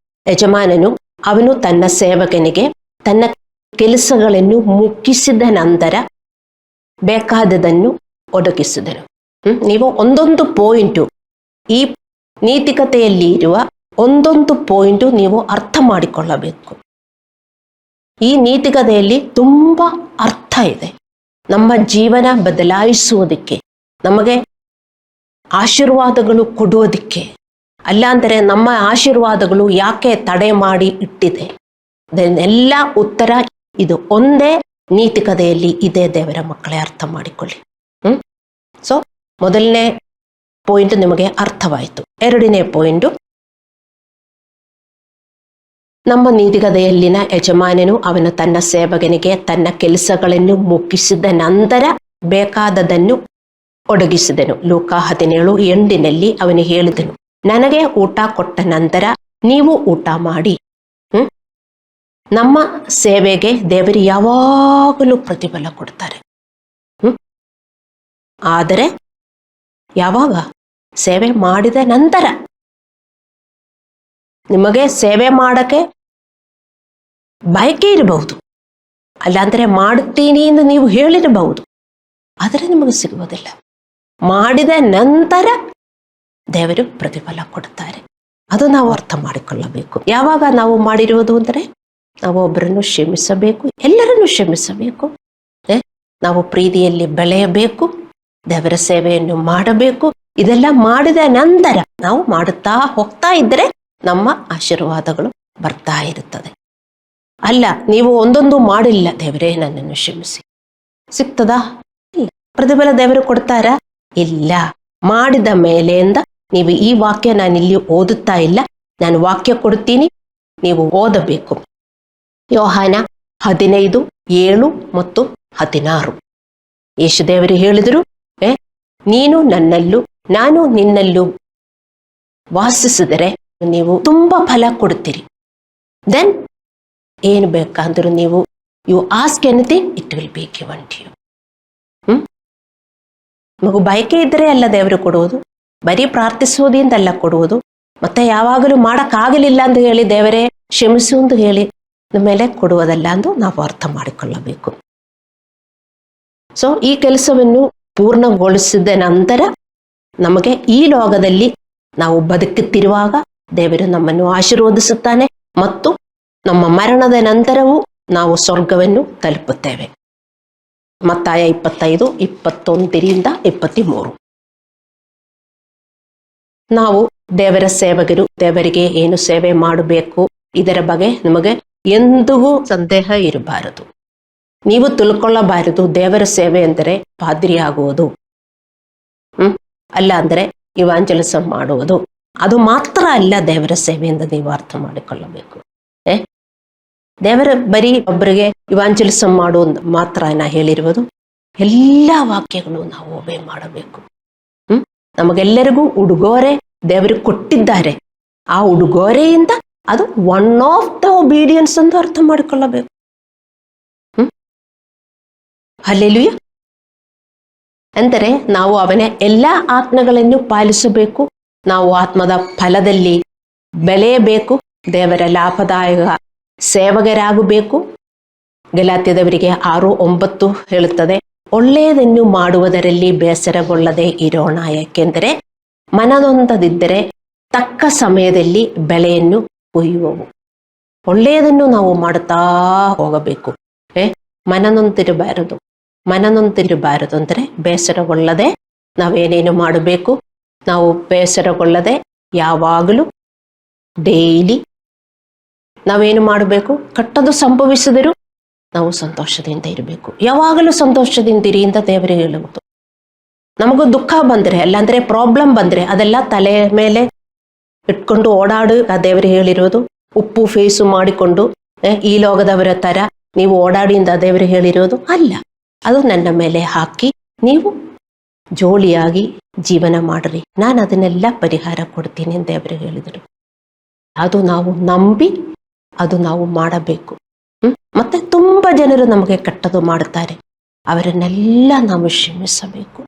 ಯಜಮಾನನು ಅವನು ತನ್ನ ಸೇವಕನಿಗೆ ತನ್ನ ಕೆಲಸಗಳನ್ನು ಮುಗಿಸಿದ ನಂತರ ಬೇಕಾದದನ್ನು ಒದಗಿಸಿದನು. ನೀವು ಒಂದೊಂದು ಪಾಯಿಂಟು, ಈ ನೀತಿಕತೆಯಲ್ಲಿ ಇರುವ ಒಂದೊಂದು ಪಾಯಿಂಟು ನೀವು ಅರ್ಥ ಮಾಡಿಕೊಳ್ಳಬೇಕು. ಈ ನೀತಿಕತೆಯಲ್ಲಿ ತುಂಬ ಅರ್ಥ ಇದೆ. ನಮ್ಮ ಜೀವನ ಬದಲಾಯಿಸುವುದಕ್ಕೆ, ನಮಗೆ ಆಶೀರ್ವಾದಗಳು ಕೊಡುವುದಕ್ಕೆ. ಅಲ್ಲಾಂದರೆ ನಮ್ಮ ಆಶೀರ್ವಾದಗಳು ಯಾಕೆ ತಡೆ ಮಾಡಿ ಇಟ್ಟಿದೆ? ಎಲ್ಲ ಉತ್ತರ ಇದು. ಒಂದೇ ನೀತಿ ಕಥೆಯಲ್ಲಿ ಇದೇ ದೇವರ ಮಕ್ಕಳೇ, ಅರ್ಥ ಮಾಡಿಕೊಳ್ಳಿ. ಸೊ ಮೊದಲನೇ ಪಾಯಿಂಟ್ ನಿಮಗೆ ಅರ್ಥವಾಯಿತು. ಎರಡನೇ ಪಾಯಿಂಟು, ನಮ್ಮ ನೀತಿಕಥೆಯಲ್ಲಿನ ಯಜಮಾನನು ಅವನು ತನ್ನ ಸೇವಕನಿಗೆ ತನ್ನ ಕೆಲಸಗಳನ್ನು ಮುಗಿಸಿದ ನಂತರ ಬೇಕಾದದನ್ನು ಒದಗಿಸಿದನು. ಲೂಕ 17:8 ಅವನು ಹೇಳಿದನು, ನನಗೆ ಊಟ ಕೊಟ್ಟ ನಂತರ ನೀವು ಊಟ ಮಾಡಿ. ನಮ್ಮ ಸೇವೆಗೆ ದೇವರು ಯಾವಾಗಲೂ ಪ್ರತಿಫಲ ಕೊಡ್ತಾರೆ. ಆದರೆ ಯಾವಾಗ? ಸೇವೆ ಮಾಡಿದ ನಂತರ. ನಿಮಗೆ ಸೇವೆ ಮಾಡಕ್ಕೆ ಬಯಕೆ ಇರಬಹುದು, ಅಲ್ಲಾಂದ್ರೆ ಮಾಡುತ್ತೀನಿ ಎಂದು ನೀವು ಹೇಳಿರಬಹುದು, ಆದರೆ ನಿಮಗೆ ಸಿಗುವುದಿಲ್ಲ. ಮಾಡಿದ ನಂತರ ದೇವರು ಪ್ರತಿಫಲ ಕೊಡ್ತಾರೆ. ಅದು ನಾವು ಅರ್ಥ ಮಾಡಿಕೊಳ್ಳಬೇಕು. ಯಾವಾಗ ನಾವು ಮಾಡಿರುವುದು ಅಂದರೆ, ನಾವು ಒಬ್ಬರನ್ನು ಕ್ಷಮಿಸಬೇಕು, ಎಲ್ಲರನ್ನು ಕ್ಷಮಿಸಬೇಕು, ನಾವು ಪ್ರೀತಿಯಲ್ಲಿ ಬೆಳೆಯಬೇಕು, ದೇವರ ಸೇವೆಯನ್ನು ಮಾಡಬೇಕು. ಇದೆಲ್ಲ ಮಾಡಿದ ನಂತರ ನಾವು ಮಾಡುತ್ತಾ ಹೋಗ್ತಾ ಇದ್ದರೆ ನಮ್ಮ ಆಶೀರ್ವಾದಗಳು ಬರ್ತಾ ಇರುತ್ತದೆ. ಅಲ್ಲ, ನೀವು ಒಂದೊಂದು ಮಾಡಿಲ್ಲ, ದೇವರೇ ನನ್ನನ್ನು ಕ್ಷಮಿಸಿ, ಸಿಗ್ತದಾ? ಇಲ್ಲ. ಪ್ರತಿಫಲ ದೇವರು ಕೊಡ್ತಾರಾ? ಇಲ್ಲ. ಮಾಡಿದ ಮೇಲೆಯಿಂದ ನೀವು ಈ ವಾಕ್ಯ ನಾನಿಲ್ಲಿ ಓದುತ್ತಾ ಇಲ್ಲ, ನಾನು ವಾಕ್ಯ ಕೊಡ್ತೀನಿ, ನೀವು ಓದಬೇಕು. ಯೋಹಾನ 15:7 ಮತ್ತು 16. ಯೇಸುದೇವರು ಹೇಳಿದರು, ನೀನು ನನ್ನಲ್ಲೂ ನಾನು ನಿನ್ನಲ್ಲೂ ವಾಸಿಸಿದರೆ ನೀವು ತುಂಬಾ ಫಲ ಕೊಡ್ತೀರಿ. ದೆನ್ ಏನು ಬೇಕಂದ್ರೂ ನೀವು you ask anything, it will be given to you. ನಮಗೂ ಬಯಕೆ ಇದ್ದರೆ ಅಲ್ಲ ದೇವರು ಕೊಡುವುದು, ಬರೀ ಪ್ರಾರ್ಥಿಸುವುದಿಂದಲ್ಲ ಕೊಡುವುದು. ಮತ್ತೆ ಯಾವಾಗಲೂ ಮಾಡಕ್ಕಾಗಲಿಲ್ಲ ಅಂತ ಹೇಳಿ ದೇವರೇ ಕ್ಷಮಿಸು ಎಂದು ಹೇಳಿ ನಮ್ಮ ಮೇಲೆ ಕೊಡುವುದಲ್ಲ ಎಂದು ನಾವು ಅರ್ಥ ಮಾಡಿಕೊಳ್ಳಬೇಕು. ಸೊ ಈ ಕೆಲಸವನ್ನು ಪೂರ್ಣಗೊಳಿಸಿದ ನಂತರ ನಮಗೆ ಈ ಲೋಕದಲ್ಲಿ ನಾವು ಬದುಕುತ್ತಿರುವಾಗ ದೇವರು ನಮ್ಮನ್ನು ಆಶೀರ್ವದಿಸುತ್ತಾನೆ, ಮತ್ತು ನಮ್ಮ ಮರಣದ ನಂತರವೂ ನಾವು ಸ್ವರ್ಗವನ್ನು ತಲುಪುತ್ತೇವೆ. ಮತ್ತಾಯ 25:21-23. ನಾವು ದೇವರ ಸೇವಕರು, ದೇವರಿಗೆ ಏನು ಸೇವೆ ಮಾಡಬೇಕು ಇದರ ಬಗ್ಗೆ ನಿಮಗೆ ಎಂದಿಗೂ ಸಂದೇಹ ಇರಬಾರದು. ನೀವು ತಿಳ್ಕೊಳ್ಳಬಾರದು ದೇವರ ಸೇವೆ ಅಂದರೆ ಪಾದ್ರಿ ಆಗುವುದು, ಅಲ್ಲ ಅಂದ್ರೆ ಇವಾಂಜಲಿಸಂ ಮಾಡುವುದು, ಅದು ಮಾತ್ರ ಅಲ್ಲ ದೇವರ ಸೇವೆಯಿಂದ ನೀವು ಅರ್ಥ ಮಾಡಿಕೊಳ್ಳಬೇಕು. ದೇವರ ಬರೀ ಒಬ್ಬರಿಗೆ ಇವಾಂಜಲಿಸಂ ಮಾಡುವುದು ಮಾತ್ರ ನಾ ಹೇಳಿರುವುದು, ಎಲ್ಲ ವಾಕ್ಯಗಳು ನಾವು ಒಬೆ ಮಾಡಬೇಕು. ನಮಗೆಲ್ಲರಿಗೂ ಉಡುಗೊರೆ ದೇವರು ಕೊಟ್ಟಿದ್ದಾರೆ. ಆ ಉಡುಗೊರೆಯಿಂದ ಅದು ಒನ್ ಆಫ್ ದ ಒಬೀಡಿಯನ್ಸ್ ಅಂತ ಅರ್ಥ ಮಾಡಿಕೊಳ್ಳಬೇಕು. ಹಲ್ಲೆಲೂಯಾ. ಅಂದರೆ ನಾವು ಅವನ ಎಲ್ಲ ಆಜ್ಞೆಗಳನ್ನು ಪಾಲಿಸಬೇಕು. ನಾವು ಆತ್ಮದ ಫಲದಲ್ಲಿ ಬೆಳೆಯಬೇಕು, ದೇವರ ಲಾಭದಾಯಕ ಸೇವಕರಾಗಬೇಕು. ಗಲಾತ್ಯದವರಿಗೆ 6:9 ಹೇಳುತ್ತದೆ, ಒಳ್ಳೆಯದನ್ನು ಮಾಡುವುದರಲ್ಲಿ ಬೇಸರಗೊಳ್ಳದೆ ಇರೋಣ, ಯಾಕೆಂದರೆ ಮನನೊಂದದಿದ್ದರೆ ತಕ್ಕ ಸಮಯದಲ್ಲಿ ಬೆಳೆಯನ್ನು ಕೊಯ್ಯುವವು. ಒಳ್ಳೆಯದನ್ನು ನಾವು ಮಾಡುತ್ತಾ ಹೋಗಬೇಕು. ಮನನೊಂದಿರಬಾರದು. ಮನನೊಂದಿರಬಾರದು ಅಂದರೆ ಬೇಸರಗೊಳ್ಳದೆ ನಾವೇನೇನು ಮಾಡಬೇಕು, ನಾವು ಬೇಸರಗೊಳ್ಳದೆ ಯಾವಾಗಲೂ ಡೈಲಿ ನಾವೇನು ಮಾಡಬೇಕು, ಕೆಟ್ಟದ್ದು ಸಂಭವಿಸಿದರೂ ನಾವು ಸಂತೋಷದಿಂದ ಇರಬೇಕು. ಯಾವಾಗಲೂ ಸಂತೋಷದಿಂದಿರಿ ಅಂತ ದೇವರಿಗೆ ಹೇಳುವುದು. ನಮಗೂ ದುಃಖ ಬಂದರೆ, ಅಲ್ಲಾಂದ್ರೆ ಪ್ರಾಬ್ಲಮ್ ಬಂದರೆ ಅದೆಲ್ಲ ತಲೆ ಮೇಲೆ ಇಟ್ಕೊಂಡು ಓಡಾಡು ಆ ದೇವರಿಗೆ ಹೇಳಿರೋದು. ಉಪ್ಪು ಫೇಸು ಮಾಡಿಕೊಂಡು ಈ ಲೋಕದವರ ತರ ನೀವು ಓಡಾಡಿ ಅಂತ ದೇವರಿಗೆ ಹೇಳಿರೋದು ಅಲ್ಲ. ಅದು ನನ್ನ ಮೇಲೆ ಹಾಕಿ ನೀವು ಜೋಳಿಯಾಗಿ ಜೀವನ ಮಾಡ್ರಿ, ನಾನು ಅದನ್ನೆಲ್ಲ ಪರಿಹಾರ ಕೊಡ್ತೀನಿ ಅಂತ ದೇವರಿಗೆ ಹೇಳಿದರು. ಅದು ನಾವು ನಂಬಿ ಅದು ನಾವು ಮಾಡಬೇಕು. ಮತ್ತೆ ತುಂಬಾ ಜನರು ನಮಗೆ ಕೆಟ್ಟದು ಮಾಡುತ್ತಾರೆ, ಅವರನ್ನೆಲ್ಲ ನಾವು ಕ್ಷಮಿಸಬೇಕು.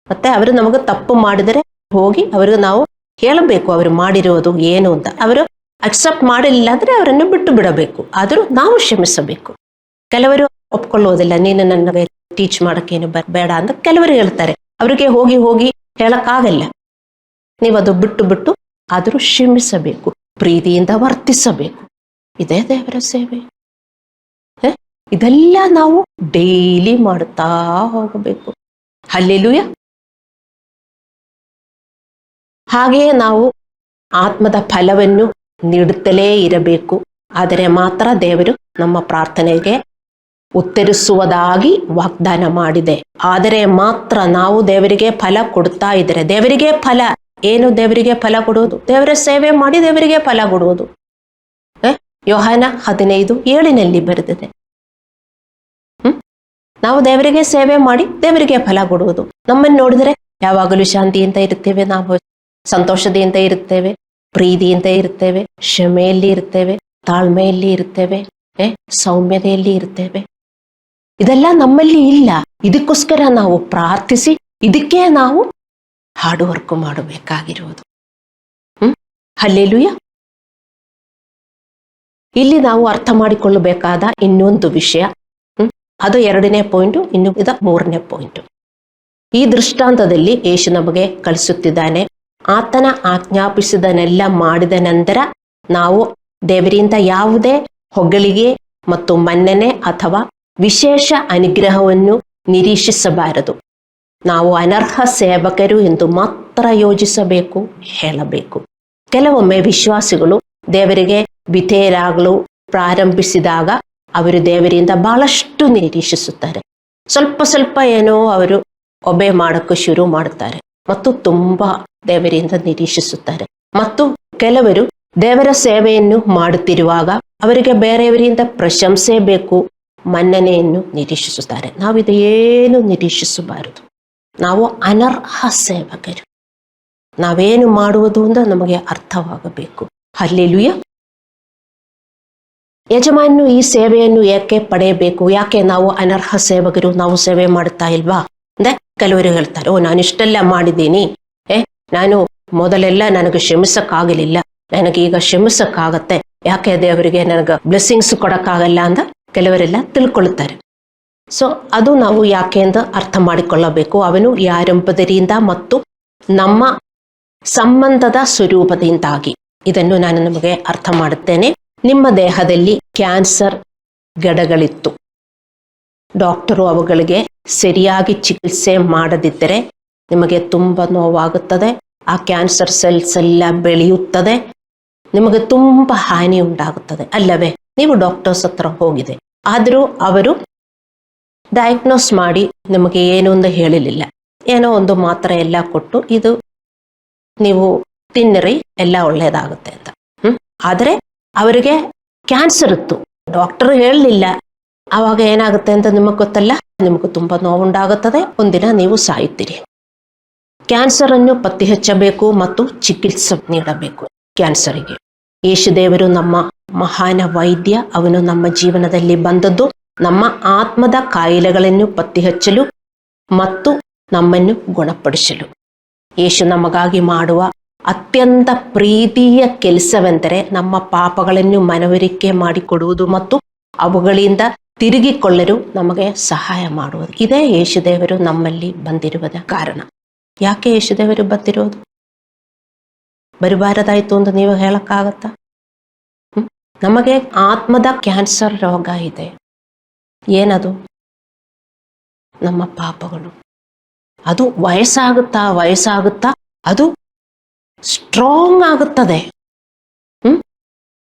ಮತ್ತೆ ಅವರು ನಮಗೆ ತಪ್ಪು ಮಾಡಿದರೆ ಹೋಗಿ ಅವ್ರಿಗೆ ನಾವು ಹೇಳಬೇಕು ಅವರು ಮಾಡಿರೋದು ಏನು ಅಂತ. ಅವರು ಅಕ್ಸೆಪ್ಟ್ ಮಾಡಲಿಲ್ಲ ಅಂದ್ರೆ ಅವರನ್ನು ಬಿಟ್ಟು ಬಿಡಬೇಕು, ಆದರೂ ನಾವು ಕ್ಷಮಿಸಬೇಕು. ಕೆಲವರು ಒಪ್ಕೊಳ್ಳೋದಿಲ್ಲ, ನೀನು ನನಗೆ ಟೀಚ್ ಮಾಡಕ್ಕೇನು ಬೇಡ ಅಂತ ಕೆಲವರು ಹೇಳ್ತಾರೆ. ಅವರಿಗೆ ಹೋಗಿ ಹೋಗಿ ಹೇಳಕ್ಕಾಗಲ್ಲ. ನೀವು ಅದು ಬಿಟ್ಟು ಬಿಟ್ಟು ಆದರೂ ಕ್ಷಮಿಸಬೇಕು, ಪ್ರೀತಿಯಿಂದ ವರ್ತಿಸಬೇಕು. ಇದೇ ದೇವರ ಸೇವೆ. ಇದೆಲ್ಲ ನಾವು ಡೈಲಿ ಮಾಡುತ್ತಾ ಹೋಗಬೇಕು. ಹಲ್ಲೆಲೂಯಾ. ಹಾಗೆಯೇ ನಾವು ಆತ್ಮದ ಫಲವನ್ನು ನೀಡುತ್ತಲೇ ಇರಬೇಕು. ಆದರೆ ಮಾತ್ರ ದೇವರು ನಮ್ಮ ಪ್ರಾರ್ಥನೆಗೆ ಉತ್ತರಿಸುವುದಾಗಿ ವಾಗ್ದಾನ ಮಾಡಿದೆ. ಆದರೆ ಮಾತ್ರ ನಾವು ದೇವರಿಗೆ ಫಲ ಕೊಡ್ತಾ ಇದ್ದರೆ, ದೇವರಿಗೆ ಫಲ ಏನು? ದೇವರಿಗೆ ಫಲ ಕೊಡುವುದು, ದೇವರ ಸೇವೆ ಮಾಡಿ ದೇವರಿಗೆ ಫಲ ಕೊಡುವುದು. ಯೋಹಾನ 15:7 ಬರೆದಿದೆ. ನಾವು ದೇವರಿಗೆ ಸೇವೆ ಮಾಡಿ ದೇವರಿಗೆ ಫಲ ಕೊಡುವುದು. ನಮ್ಮನ್ನು ನೋಡಿದ್ರೆ ಯಾವಾಗಲೂ ಶಾಂತಿಯಿಂದ ಇರ್ತೇವೆ, ನಾವು ಸಂತೋಷದಿಂದ ಇರುತ್ತೇವೆ, ಪ್ರೀತಿಯಿಂದ ಇರ್ತೇವೆ, ಕ್ಷಮೆಯಲ್ಲಿ ಇರ್ತೇವೆ, ತಾಳ್ಮೆಯಲ್ಲಿ ಇರ್ತೇವೆ, ಸೌಮ್ಯತೆಯಲ್ಲಿ ಇರ್ತೇವೆ. ಇದೆಲ್ಲ ನಮ್ಮಲ್ಲಿ ಇಲ್ಲ. ಇದಕ್ಕೋಸ್ಕರ ನಾವು ಪ್ರಾರ್ಥಿಸಿ ಇದಕ್ಕೆ ನಾವು ಹಾರ್ಡ್ ವರ್ಕ್ ಮಾಡಬೇಕಾಗಿರುವುದು. ಹಲ್ಲೆಲೂಯಾ. ಇಲ್ಲಿ ನಾವು ಅರ್ಥ ಮಾಡಿಕೊಳ್ಳಬೇಕಾದ ಇನ್ನೊಂದು ವಿಷಯ, ಅದು 2ನೇ ಪಾಯಿಂಟ್, ಇನ್ನು ಇದು 3ನೇ ಪಾಯಿಂಟ್. ಈ ದೃಷ್ಟಾಂತದಲ್ಲಿ ಯೇಸು ನಮಗೆ ಕಲಿಸುತ್ತಿದ್ದಾನೆ, ಆತನ ಆಜ್ಞಾಪಿಸಿದನೆಲ್ಲ ಮಾಡಿದ ನಂತರ ನಾವು ದೇವರಿಂದ ಯಾವುದೇ ಹೊಗಳಿಗೆ ಮತ್ತು ಮನ್ನಣೆ ಅಥವಾ ವಿಶೇಷ ಅನುಗ್ರಹವನ್ನು ನಿರೀಕ್ಷಿಸಬಾರದು. ನಾವು ಅನರ್ಹ ಸೇವಕರು ಎಂದು ಮಾತ್ರ ಯೋಚಿಸಬೇಕು, ಹೇಳಬೇಕು. ಕೆಲವೊಮ್ಮೆ ವಿಶ್ವಾಸಿಗಳು ದೇವರಿಗೆ ವಿಧೇಯರಾಗಲು ಪ್ರಾರಂಭಿಸಿದಾಗ ಅವರು ದೇವರಿಂದ ಬಹಳಷ್ಟು ನಿರೀಕ್ಷಿಸುತ್ತಾರೆ. ಸ್ವಲ್ಪ ಏನೋ ಅವರು ಒಬೆ ಮಾಡೋಕ್ಕೆ ಶುರು ಮಾಡುತ್ತಾರೆ ಮತ್ತು ತುಂಬಾ ದೇವರಿಂದ ನಿರೀಕ್ಷಿಸುತ್ತಾರೆ. ಮತ್ತು ಕೆಲವರು ದೇವರ ಸೇವೆಯನ್ನು ಮಾಡುತ್ತಿರುವಾಗ ಅವರಿಗೆ ಬೇರೆಯವರಿಂದ ಪ್ರಶಂಸೆ ಬೇಕು, ಮನ್ನಣೆಯನ್ನು ನಿರೀಕ್ಷಿಸುತ್ತಾರೆ. ನಾವಿದು ಏನು ನಿರೀಕ್ಷಿಸಬಾರದು. ನಾವು ಅನರ್ಹ ಸೇವಕರು. ನಾವೇನು ಮಾಡುವುದು ಅಂತ ನಮಗೆ ಅರ್ಥವಾಗಬೇಕು. ಹಲ್ಲೆಲೂಯಾ. ಯಜಮಾನನು ಈ ಸೇವೆಯನ್ನು ಯಾಕೆ ಪಡೆಯಬೇಕು? ಯಾಕೆ ನಾವು ಅನರ್ಹ ಸೇವಕರು, ನಾವು ಸೇವೆ ಮಾಡ್ತಾ ಇಲ್ವಾ ಅಂದ್ರೆ ಕೆಲವರು ಹೇಳ್ತಾರೆ, ನಾನು ಇಷ್ಟೆಲ್ಲ ಮಾಡಿದ್ದೀನಿ, ನಾನು ಮೊದಲೆಲ್ಲ ನನಗೆ ಕ್ಷಮಿಸಕ್ಕಾಗಲಿಲ್ಲ, ನನಗೀಗ ಕ್ಷಮಿಸಕ್ಕಾಗತ್ತೆ, ಯಾಕೆ ದೇವರಿಗೆ ನನಗೆ ಬ್ಲೆಸ್ಸಿಂಗ್ಸ್ ಕೊಡಕ್ಕಾಗಲ್ಲ ಅಂತ ಕೆಲವರೆಲ್ಲ ತಿಳ್ಕೊಳ್ತಾರೆ. ಸೊ ಅದು ನಾವು ಯಾಕೆ ಅಂತ ಅರ್ಥ ಮಾಡಿಕೊಳ್ಳಬೇಕು. ಅವನು ಯಾರೆಂಬುದರಿಂದ ಮತ್ತು ನಮ್ಮ ಸಂಬಂಧದ ಸ್ವರೂಪದಿಂದಾಗಿ. ಇದನ್ನು ನಾನು ನಿಮಗೆ ಅರ್ಥ ಮಾಡುತ್ತೇನೆ. ನಿಮ್ಮ ದೇಹದಲ್ಲಿ ಕ್ಯಾನ್ಸರ್ ಗಡಗಳಿತ್ತು, ಡಾಕ್ಟರು ಅವುಗಳಿಗೆ ಸರಿಯಾಗಿ ಚಿಕಿತ್ಸೆ ಮಾಡದಿದ್ದರೆ ನಿಮಗೆ ತುಂಬ ನೋವಾಗುತ್ತದೆ. ಆ ಕ್ಯಾನ್ಸರ್ ಸೆಲ್ಸ್ ಎಲ್ಲ ಬೆಳೆಯುತ್ತದೆ, ನಿಮಗೆ ತುಂಬ ಹಾನಿ ಉಂಟಾಗುತ್ತದೆ ಅಲ್ಲವೇ? ನೀವು ಡಾಕ್ಟರ್ಸ್ ಹತ್ರ ಹೋಗಿದೆ, ಆದರೂ ಅವರು ಡಯಾಗ್ನೋಸ್ ಮಾಡಿ ನಿಮಗೆ ಏನು ಅಂತ ಹೇಳಲಿಲ್ಲ, ಏನೋ ಒಂದು ಮಾತ್ರೆ ಎಲ್ಲ ಕೊಟ್ಟು ಇದು ನೀವು ತಿನ್ನಿರಿ ಎಲ್ಲ ಒಳ್ಳೆಯದಾಗುತ್ತೆ ಅಂತ. ಆದರೆ ಅವರಿಗೆ ಕ್ಯಾನ್ಸರ್ ಇತ್ತು, ಡಾಕ್ಟರ್ ಹೇಳಲಿಲ್ಲ. ಆವಾಗ ಏನಾಗುತ್ತೆ ಅಂತ ನಿಮಗೆ ಗೊತ್ತಲ್ಲ, ನಿಮಗೂ ತುಂಬ ನೋವುಂಟಾಗುತ್ತದೆ, ಒಂದಿನ ನೀವು ಸಾಯುತ್ತೀರಿ. ಕ್ಯಾನ್ಸರ್ ಅನ್ನು ಪತ್ತೆ ಹಚ್ಚಬೇಕು ಮತ್ತು ಚಿಕಿತ್ಸೆ ನೀಡಬೇಕು ಕ್ಯಾನ್ಸರಿಗೆ. ಯೇಸುದೇವರು ನಮ್ಮ ಮಹಾನ ವೈದ್ಯ. ಅವನು ನಮ್ಮ ಜೀವನದಲ್ಲಿ ಬಂದದ್ದು ನಮ್ಮ ಆತ್ಮದ ಕಾಯಿಲೆಗಳನ್ನು ಪತ್ತೆ ಹಚ್ಚಲು ಮತ್ತು ನಮ್ಮನ್ನು ಗುಣಪಡಿಸಲು. ಯೇಸು ನಮಗಾಗಿ ಮಾಡುವ ಅತ್ಯಂತ ಪ್ರೀತಿಯ ಕೆಲಸವೆಂದರೆ ನಮ್ಮ ಪಾಪಗಳನ್ನು ಮನವರಿಕೆ ಮಾಡಿಕೊಡುವುದು ಮತ್ತು ಅವುಗಳಿಂದ ತಿರುಗಿಕೊಳ್ಳಲು ನಮಗೆ ಸಹಾಯ ಮಾಡುವುದು. ಇದೇ ಯೇಸುದೇವರು ನಮ್ಮಲ್ಲಿ ಬಂದಿರುವುದ ಕಾರಣ. ಯಾಕೆ ಯೇಸುದೇವರು ಬಂದಿರೋದು? ಬರಬಾರದಾಯ್ತು ಅಂತ ನೀವು ಹೇಳಕ್ಕಾಗತ್ತಾ? ನಮಗೆ ಆತ್ಮದ ಕ್ಯಾನ್ಸರ್ ರೋಗ ಇದೆ. ಏನದು? ನಮ್ಮ ಪಾಪಗಳು. ಅದು ವಯಸ್ಸಾಗುತ್ತಾ ಅದು ಸ್ಟ್ರಾಂಗ್ ಆಗುತ್ತದೆ,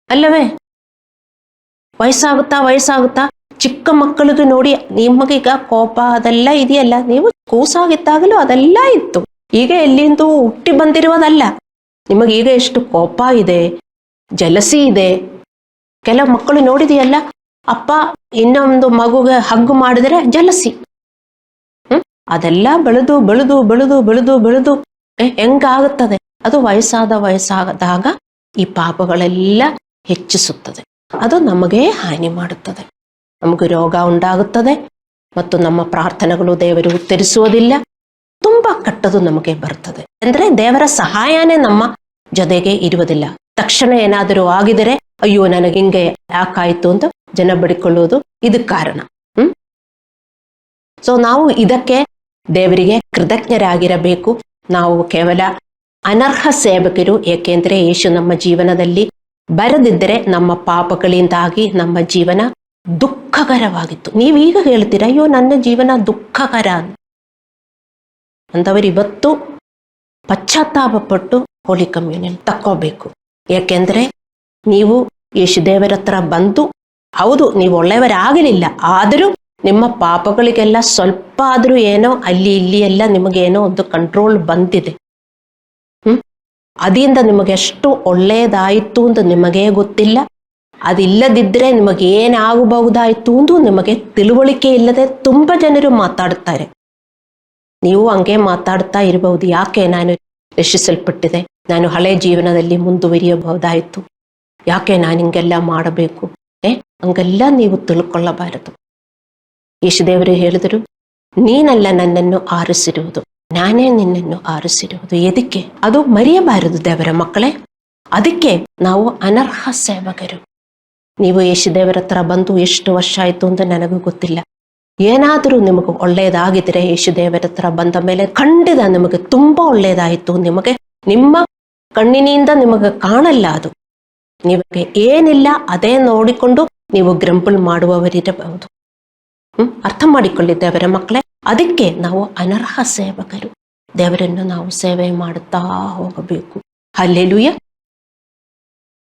ಅಲ್ಲವೇ? ವಯಸ್ಸಾಗುತ್ತಾ ಚಿಕ್ಕ ಮಕ್ಕಳಿಗೆ ನೋಡಿ, ನಿಮಗೀಗ ಕೋಪ ಅದೆಲ್ಲ ಇದೆಯಲ್ಲ, ನೀವು ಕೂಸಾಗಿದ್ದಾಗಲೂ ಅದೆಲ್ಲ ಇತ್ತು, ಈಗ ಎಲ್ಲಿಂದ ಹುಟ್ಟಿ ಬಂದಿರುವುದಲ್ಲ. ನಿಮಗೀಗ ಎಷ್ಟು ಕೋಪ ಇದೆ, ಜಲಸಿ ಇದೆ. ಕೆಲವು ಮಕ್ಕಳು ನೋಡಿದೆಯಲ್ಲ, ಅಪ್ಪ ಇನ್ನೊಂದು ಮಗುಗೆ ಹಗ್ಗು ಮಾಡಿದರೆ ಜಲಸಿ. ಅದೆಲ್ಲ ಬೆಳೆದು ಹೆಂಗಾಗುತ್ತದೆ? ಅದು ವಯಸ್ಸಾದಾಗ ಈ ಪಾಪಗಳೆಲ್ಲ ಹೆಚ್ಚಿಸುತ್ತದೆ. ಅದು ನಮಗೆ ಹಾನಿ ಮಾಡುತ್ತದೆ, ನಮಗೆ ರೋಗ ಉಂಟಾಗುತ್ತದೆ ಮತ್ತು ನಮ್ಮ ಪ್ರಾರ್ಥನೆಗಳು ದೇವರು ಉತ್ತರಿಸುವುದಿಲ್ಲ. ತುಂಬಾ ಕಟ್ಟದು ನಮಗೆ ಬರ್ತದೆ. ಅಂದ್ರೆ ದೇವರ ಸಹಾಯನೇ ನಮ್ಮ ಜೊತೆಗೆ ಇರುವುದಿಲ್ಲ. ತಕ್ಷಣ ಏನಾದರೂ ಆಗಿದರೆ ಅಯ್ಯೋ ನನಗೆ ಹಿಂಗೆ ಯಾಕಾಯ್ತು ಅಂತ ಜನ ಬಡಿಕೊಳ್ಳುವುದು ಇದು ಕಾರಣ. ಸೊ ನಾವು ಇದಕ್ಕೆ ದೇವರಿಗೆ ಕೃತಜ್ಞರಾಗಿರಬೇಕು. ನಾವು ಕೇವಲ ಅನರ್ಹ ಸೇವಕರು, ಏಕೆಂದರೆ ಯೇಸು ನಮ್ಮ ಜೀವನದಲ್ಲಿ ಬರದಿದ್ದರೆ ನಮ್ಮ ಪಾಪಗಳಿಂದಾಗಿ ನಮ್ಮ ಜೀವನ ದುಃಖಕರವಾಗಿತ್ತು. ನೀವೀಗ ಹೇಳ್ತೀರಾ, ಅಯ್ಯೋ ನನ್ನ ಜೀವನ ದುಃಖಕರ ಅಂತವರು ಇವತ್ತು ಪಶ್ಚಾತ್ತಾಪಪಟ್ಟು ಹೋಲಿ ಕಮ್ಯೂನಿಯನ್ ತಕ್ಕೋಬೇಕು. ಯಾಕೆಂದ್ರೆ ನೀವು ಯೇಸು ದೇವರ ಹತ್ರ ಬಂದು ಹೌದು, ನೀವು ಒಳ್ಳೆಯವರಾಗಲಿಲ್ಲ, ಆದರೂ ನಿಮ್ಮ ಪಾಪಗಳಿಗೆಲ್ಲ ಸ್ವಲ್ಪ ಆದರೂ ಏನೋ ಅಲ್ಲಿ ಇಲ್ಲಿ ಎಲ್ಲ ನಿಮಗೇನೋ ಒಂದು ಕಂಟ್ರೋಲ್ ಬಂದಿದೆ. ಅದರಿಂದ ನಿಮಗೆ ಎಷ್ಟು ಒಳ್ಳೆಯದಾಯಿತು ಅಂತ ನಿಮಗೇ ಗೊತ್ತಿಲ್ಲ. ಅದಿಲ್ಲದಿದ್ದರೆ ನಿಮಗೆ ಏನಾಗಬಹುದಾಯಿತು ಎಂದು ನಿಮಗೆ ತಿಳುವಳಿಕೆ ಇಲ್ಲದೆ ತುಂಬ ಜನರು ಮಾತಾಡುತ್ತಾರೆ. ನೀವು ಹಂಗೆ ಮಾತಾಡ್ತಾ ಇರಬಹುದು, ಯಾಕೆ ನಾನು ರಕ್ಷಿಸಲ್ಪಟ್ಟಿದೆ, ನಾನು ಹಳೆ ಜೀವನದಲ್ಲಿ ಮುಂದುವರಿಯಬಹುದಾಯಿತು, ಯಾಕೆ ನಾನು ಹಿಂಗೆಲ್ಲ ಮಾಡಬೇಕು, ಹಂಗೆಲ್ಲ ನೀವು ತಿಳ್ಕೊಳ್ಳಬಾರದು. ಯೇಸುದೇವರು ಹೇಳಿದರು, ನೀನಲ್ಲ ನನ್ನನ್ನು ಆರಿಸಿರುವುದು, ನಾನೇ ನಿನ್ನನ್ನು ಆರಿಸಿರುವುದು. ಎದಕ್ಕೆ? ಅದು ಮರೆಯಬಾರದು ದೇವರ ಮಕ್ಕಳೇ. ಅದಕ್ಕೆ ನಾವು ಅನರ್ಹ ಸೇವಕರು. ನೀವು ಯೇಸುದೇವರ ಹತ್ರ ಬಂದು ಎಷ್ಟು ವರ್ಷ ಆಯಿತು ಅಂತ ನನಗೂ ಗೊತ್ತಿಲ್ಲ. ಏನಾದರೂ ನಿಮಗೆ ಒಳ್ಳೆಯದಾಗಿದ್ರೆ ಯೇಸುದೇವರ ಹತ್ರ ಬಂದ ಮೇಲೆ ಖಂಡಿತ ನಿಮಗೆ ತುಂಬ ಒಳ್ಳೆಯದಾಯಿತು. ನಿಮಗೆ ನಿಮ್ಮ ಕಣ್ಣಿನಿಂದ ನಿಮಗೆ ಕಾಣಲ್ಲ ಅದು. ನಿಮಗೆ ಏನಿಲ್ಲ ಅದೇ ನೋಡಿಕೊಂಡು ನೀವು ಗ್ರಂಬಲ್ ಮಾಡುವವರಿರಬಹುದು. ಅರ್ಥ ಮಾಡಿಕೊಳ್ಳಿ ದೇವರ ಮಕ್ಕಳೇ. ಅದಕ್ಕೆ ನಾವು ಅನರ್ಹ ಸೇವಕರು. ದೇವರನ್ನು ನಾವು ಸೇವೆ ಮಾಡುತ್ತಾ ಹೋಗಬೇಕು. ಹಲ್ಲೆಲೂಯ.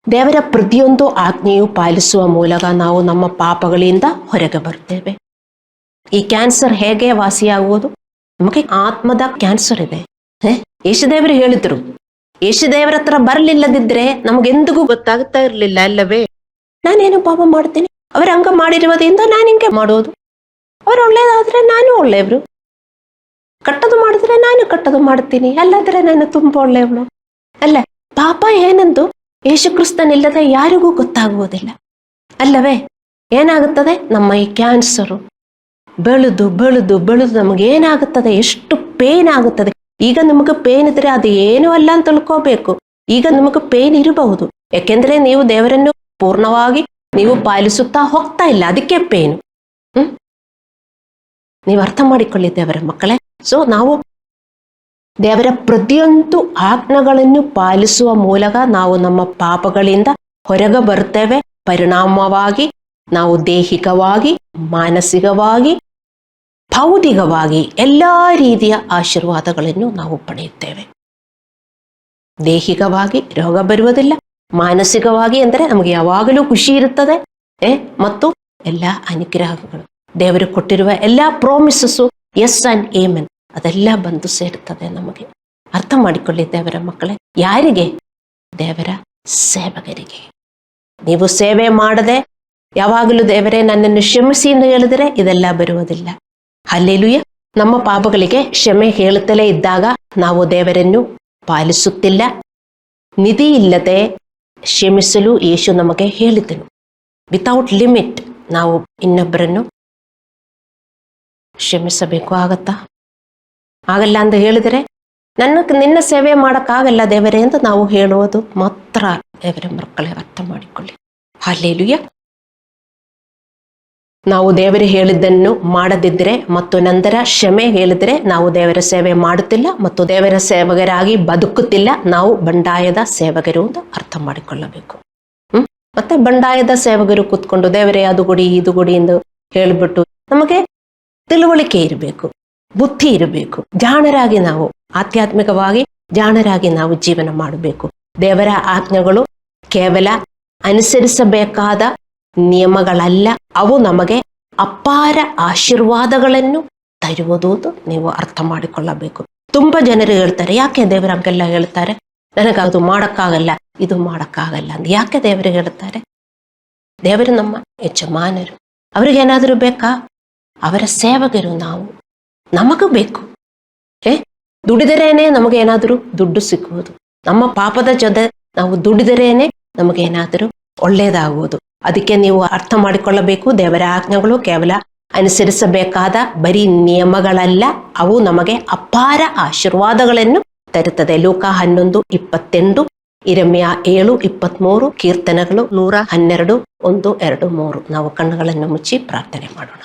ದೇವರ ಪ್ರತಿಯೊಂದು ಆಜ್ಞೆಯು ಪಾಲಿಸುವ ಮೂಲಕ ನಾವು ನಮ್ಮ ಪಾಪಗಳಿಂದ ಹೊರಗೆ ಬರ್ತೇವೆ. ಈ ಕ್ಯಾನ್ಸರ್ ಹೇಗೆ ವಾಸಿಯಾಗುವುದು? ನಮಗೆ ಆತ್ಮದ ಕ್ಯಾನ್ಸರ್ ಇದೆ. ಯೇಸುದೇವರು ಹೇಳಿದ್ರು, ಯೇಸುದೇವರ ಹತ್ರ ಬರಲಿಲ್ಲದಿದ್ರೆ ನಮಗೆಂದಿಗೂ ಗೊತ್ತಾಗ್ತಾ ಇರಲಿಲ್ಲ ಅಲ್ಲವೇ? ನಾನೇನು ಪಾಪ ಮಾಡ್ತೀನಿ, ಅವರು ಹಂಗ ಮಾಡಿರುವುದರಿಂದ ನಾನು ಹಿಂಗೆ ಮಾಡೋದು. ಅವರು ಒಳ್ಳೇದಾದ್ರೆ ನಾನು ಒಳ್ಳೆಯವರು, ಕಟ್ಟದು ಮಾಡಿದ್ರೆ ನಾನು ಕಟ್ಟದು ಮಾಡ್ತೀನಿ, ಅಲ್ಲಾದ್ರೆ ನಾನು ತುಂಬ ಒಳ್ಳೆಯವಳು ಅಲ್ಲ. ಪಾಪ ಏನಂದು ಯೇಸು ಕ್ರಿಸ್ತನಿಲ್ಲದೆ ಯಾರಿಗೂ ಗೊತ್ತಾಗುವುದಿಲ್ಲ ಅಲ್ಲವೇ? ಏನಾಗುತ್ತದೆ? ನಮ್ಮ ಈ ಕ್ಯಾನ್ಸರು ಬೆಳೆದು ಬೆಳೆದು ಬೆಳೆದು ನಮಗೇನಾಗುತ್ತದೆ, ಎಷ್ಟು ಪೇನ್ ಆಗುತ್ತದೆ. ಈಗ ನಿಮಗೆ ಪೇನ್ ಇದ್ರೆ ಅದು ಏನೂ ಅಲ್ಲ ಅಂತ ತಿಳ್ಕೋಬೇಕು. ಈಗ ನಿಮಗೆ ಪೇನ್ ಇರಬಹುದು, ಯಾಕೆಂದ್ರೆ ನೀವು ದೇವರನ್ನು ಪೂರ್ಣವಾಗಿ ನೀವು ಪಾಲಿಸುತ್ತಾ ಹೋಗ್ತಾ ಇಲ್ಲ, ಅದಕ್ಕೆ ಪೇನು. ನೀವು ಅರ್ಥ ಮಾಡಿಕೊಳ್ಳಿ ದೇವರ ಮಕ್ಕಳೇ. ಸೊ ನಾವು ದೇವರ ಪ್ರತಿಯೊಂದು ಆಜ್ಞೆಗಳನ್ನು ಪಾಲಿಸುವ ಮೂಲಕ ನಾವು ನಮ್ಮ ಪಾಪಗಳಿಂದ ಹೊರಗೆ ಬರ್ತೇವೆ. ಪರಿಣಾಮವಾಗಿ ನಾವು ದೈಹಿಕವಾಗಿ, ಮಾನಸಿಕವಾಗಿ, ಭೌತಿಕವಾಗಿ ಎಲ್ಲ ರೀತಿಯ ಆಶೀರ್ವಾದಗಳನ್ನು ನಾವು ಪಡೆಯುತ್ತೇವೆ. ದೈಹಿಕವಾಗಿ ರೋಗ ಬರುವುದಿಲ್ಲ, ಮಾನಸಿಕವಾಗಿ ಅಂದರೆ ನಮಗೆ ಯಾವಾಗಲೂ ಖುಷಿ ಇರುತ್ತದೆ, ಮತ್ತು ಎಲ್ಲ ಅನುಗ್ರಹಗಳು ದೇವರು ಕೊಟ್ಟಿರುವ ಎಲ್ಲ ಪ್ರಾಮಿಸಸ್ಸು ಎಸ್ ಅಂಡ್ ಏಮನ್ ಅದೆಲ್ಲ ಬಂದು ಸೇರುತ್ತದೆ ನಮಗೆ. ಅರ್ಥ ಮಾಡಿಕೊಳ್ಳಿ ದೇವರ ಮಕ್ಕಳೇ. ಯಾರಿಗೆ? ದೇವರ ಸೇವಕರಿಗೆ. ನೀವು ಸೇವೆ ಮಾಡದೆ ಯಾವಾಗಲೂ ದೇವರೇ ನನ್ನನ್ನು ಕ್ಷಮಿಸಿ ಎಂದು ಹೇಳಿದರೆ ಇದೆಲ್ಲ ಬರುವುದಿಲ್ಲ. ಹಲ್ಲೆಲೂಯ. ನಮ್ಮ ಪಾಪಗಳಿಗೆ ಕ್ಷಮೆ ಹೇಳುತ್ತಲೇ ಇದ್ದಾಗ ನಾವು ದೇವರನ್ನು ಪಾಲಿಸುತ್ತಿಲ್ಲ. ನಿಧಿ ಇಲ್ಲದೆ ಕ್ಷಮಿಸಲು ಯೇಸು ನಮಗೆ ಹೇಳಿದನು. ವಿತೌಟ್ ಲಿಮಿಟ್ ನಾವು ಇನ್ನೊಬ್ಬರನ್ನು ಕ್ಷಮಿಸಬೇಕು. ಆಗತ್ತಾ? ಆಗಲ್ಲ ಅಂತ ಹೇಳಿದರೆ ನಿನ್ನ ಸೇವೆ ಮಾಡೋಕ್ಕಾಗಲ್ಲ ದೇವರೇ ಅಂತ ನಾವು ಹೇಳುವುದು ಮಾತ್ರ. ದೇವರ ಮಕ್ಕಳೇ ಅರ್ಥ ಮಾಡಿಕೊಳ್ಳಿ. ಹಲ್ಲೆಲೂಯ. ನಾವು ದೇವರು ಹೇಳಿದ್ದನ್ನು ಮಾಡದಿದ್ದರೆ ಮತ್ತು ನಂತರ ಕ್ಷಮೆ ಹೇಳಿದರೆ ನಾವು ದೇವರ ಸೇವೆ ಮಾಡುತ್ತಿಲ್ಲ ಮತ್ತು ದೇವರ ಸೇವಕರಾಗಿ ಬದುಕುತ್ತಿಲ್ಲ. ನಾವು ಬಂಡಾಯದ ಸೇವಕರು ಅಂತ ಅರ್ಥ ಮಾಡಿಕೊಳ್ಳಬೇಕು. ಮತ್ತೆ ಬಂಡಾಯದ ಸೇವಕರು ಕೂತ್ಕೊಂಡು ದೇವರೇ ಅದು ಕೊಡಿ ಇದು ಕೊಡಿ ಎಂದು ಹೇಳಿಬಿಟ್ಟು, ನಮಗೆ ತಿಳುವಳಿಕೆ ಇರಬೇಕು, ಬುದ್ಧಿ ಇರಬೇಕು. ಜಾಣರಾಗಿ ನಾವು ಆಧ್ಯಾತ್ಮಿಕವಾಗಿ ಜಾಣರಾಗಿ ನಾವು ಜೀವನ ಮಾಡಬೇಕು. ದೇವರ ಆಜ್ಞೆಗಳು ಕೇವಲ ಅನುಸರಿಸಬೇಕಾದ ನಿಯಮಗಳಲ್ಲ, ಅವು ನಮಗೆ ಅಪಾರ ಆಶೀರ್ವಾದಗಳನ್ನು ತರುವುದು ನೀವು ಅರ್ಥ ಮಾಡಿಕೊಳ್ಳಬೇಕು. ತುಂಬ ಜನರು ಹೇಳ್ತಾರೆ, ಯಾಕೆ ದೇವರ ಹಂಗೆಲ್ಲ ಹೇಳ್ತಾರೆ, ನನಗದು ಮಾಡೋಕ್ಕಾಗಲ್ಲ ಇದು ಮಾಡೋಕ್ಕಾಗಲ್ಲ ಅಂತ. ಯಾಕೆ ದೇವರು ಹೇಳ್ತಾರೆ? ದೇವರು ನಮ್ಮ ಯಜಮಾನರು, ಅವ್ರಿಗೇನಾದರೂ ಬೇಕಾ? ಅವರ ಸೇವಕರು ನಾವು, ನಮಗೂ ಬೇಕು. ದುಡಿದರೇನೆ ನಮಗೇನಾದರೂ ದುಡ್ಡು ಸಿಕ್ಕುವುದು. ನಮ್ಮ ಪಾಪದ ಜೊತೆ ನಾವು ದುಡಿದರೇನೆ ನಮಗೇನಾದರೂ ಒಳ್ಳೆಯದಾಗುವುದು. ಅದಕ್ಕೆ ನೀವು ಅರ್ಥ ಮಾಡಿಕೊಳ್ಳಬೇಕು, ದೇವರ ಆಜ್ಞೆಗಳು ಕೇವಲ ಅನುಸರಿಸಬೇಕಾದ ಬರೀ ನಿಯಮಗಳಲ್ಲ, ಅವು ನಮಗೆ ಅಪಾರ ಆಶೀರ್ವಾದಗಳನ್ನು ತರುತ್ತದೆ. ಲೂಕ 11:28, ಇರೆಮ್ಯ 7:23, ಕೀರ್ತನೆಗಳು 112, 1, 2, 3. ನಾವು ಕಣ್ಣುಗಳನ್ನು ಮುಚ್ಚಿ ಪ್ರಾರ್ಥನೆ ಮಾಡೋಣ.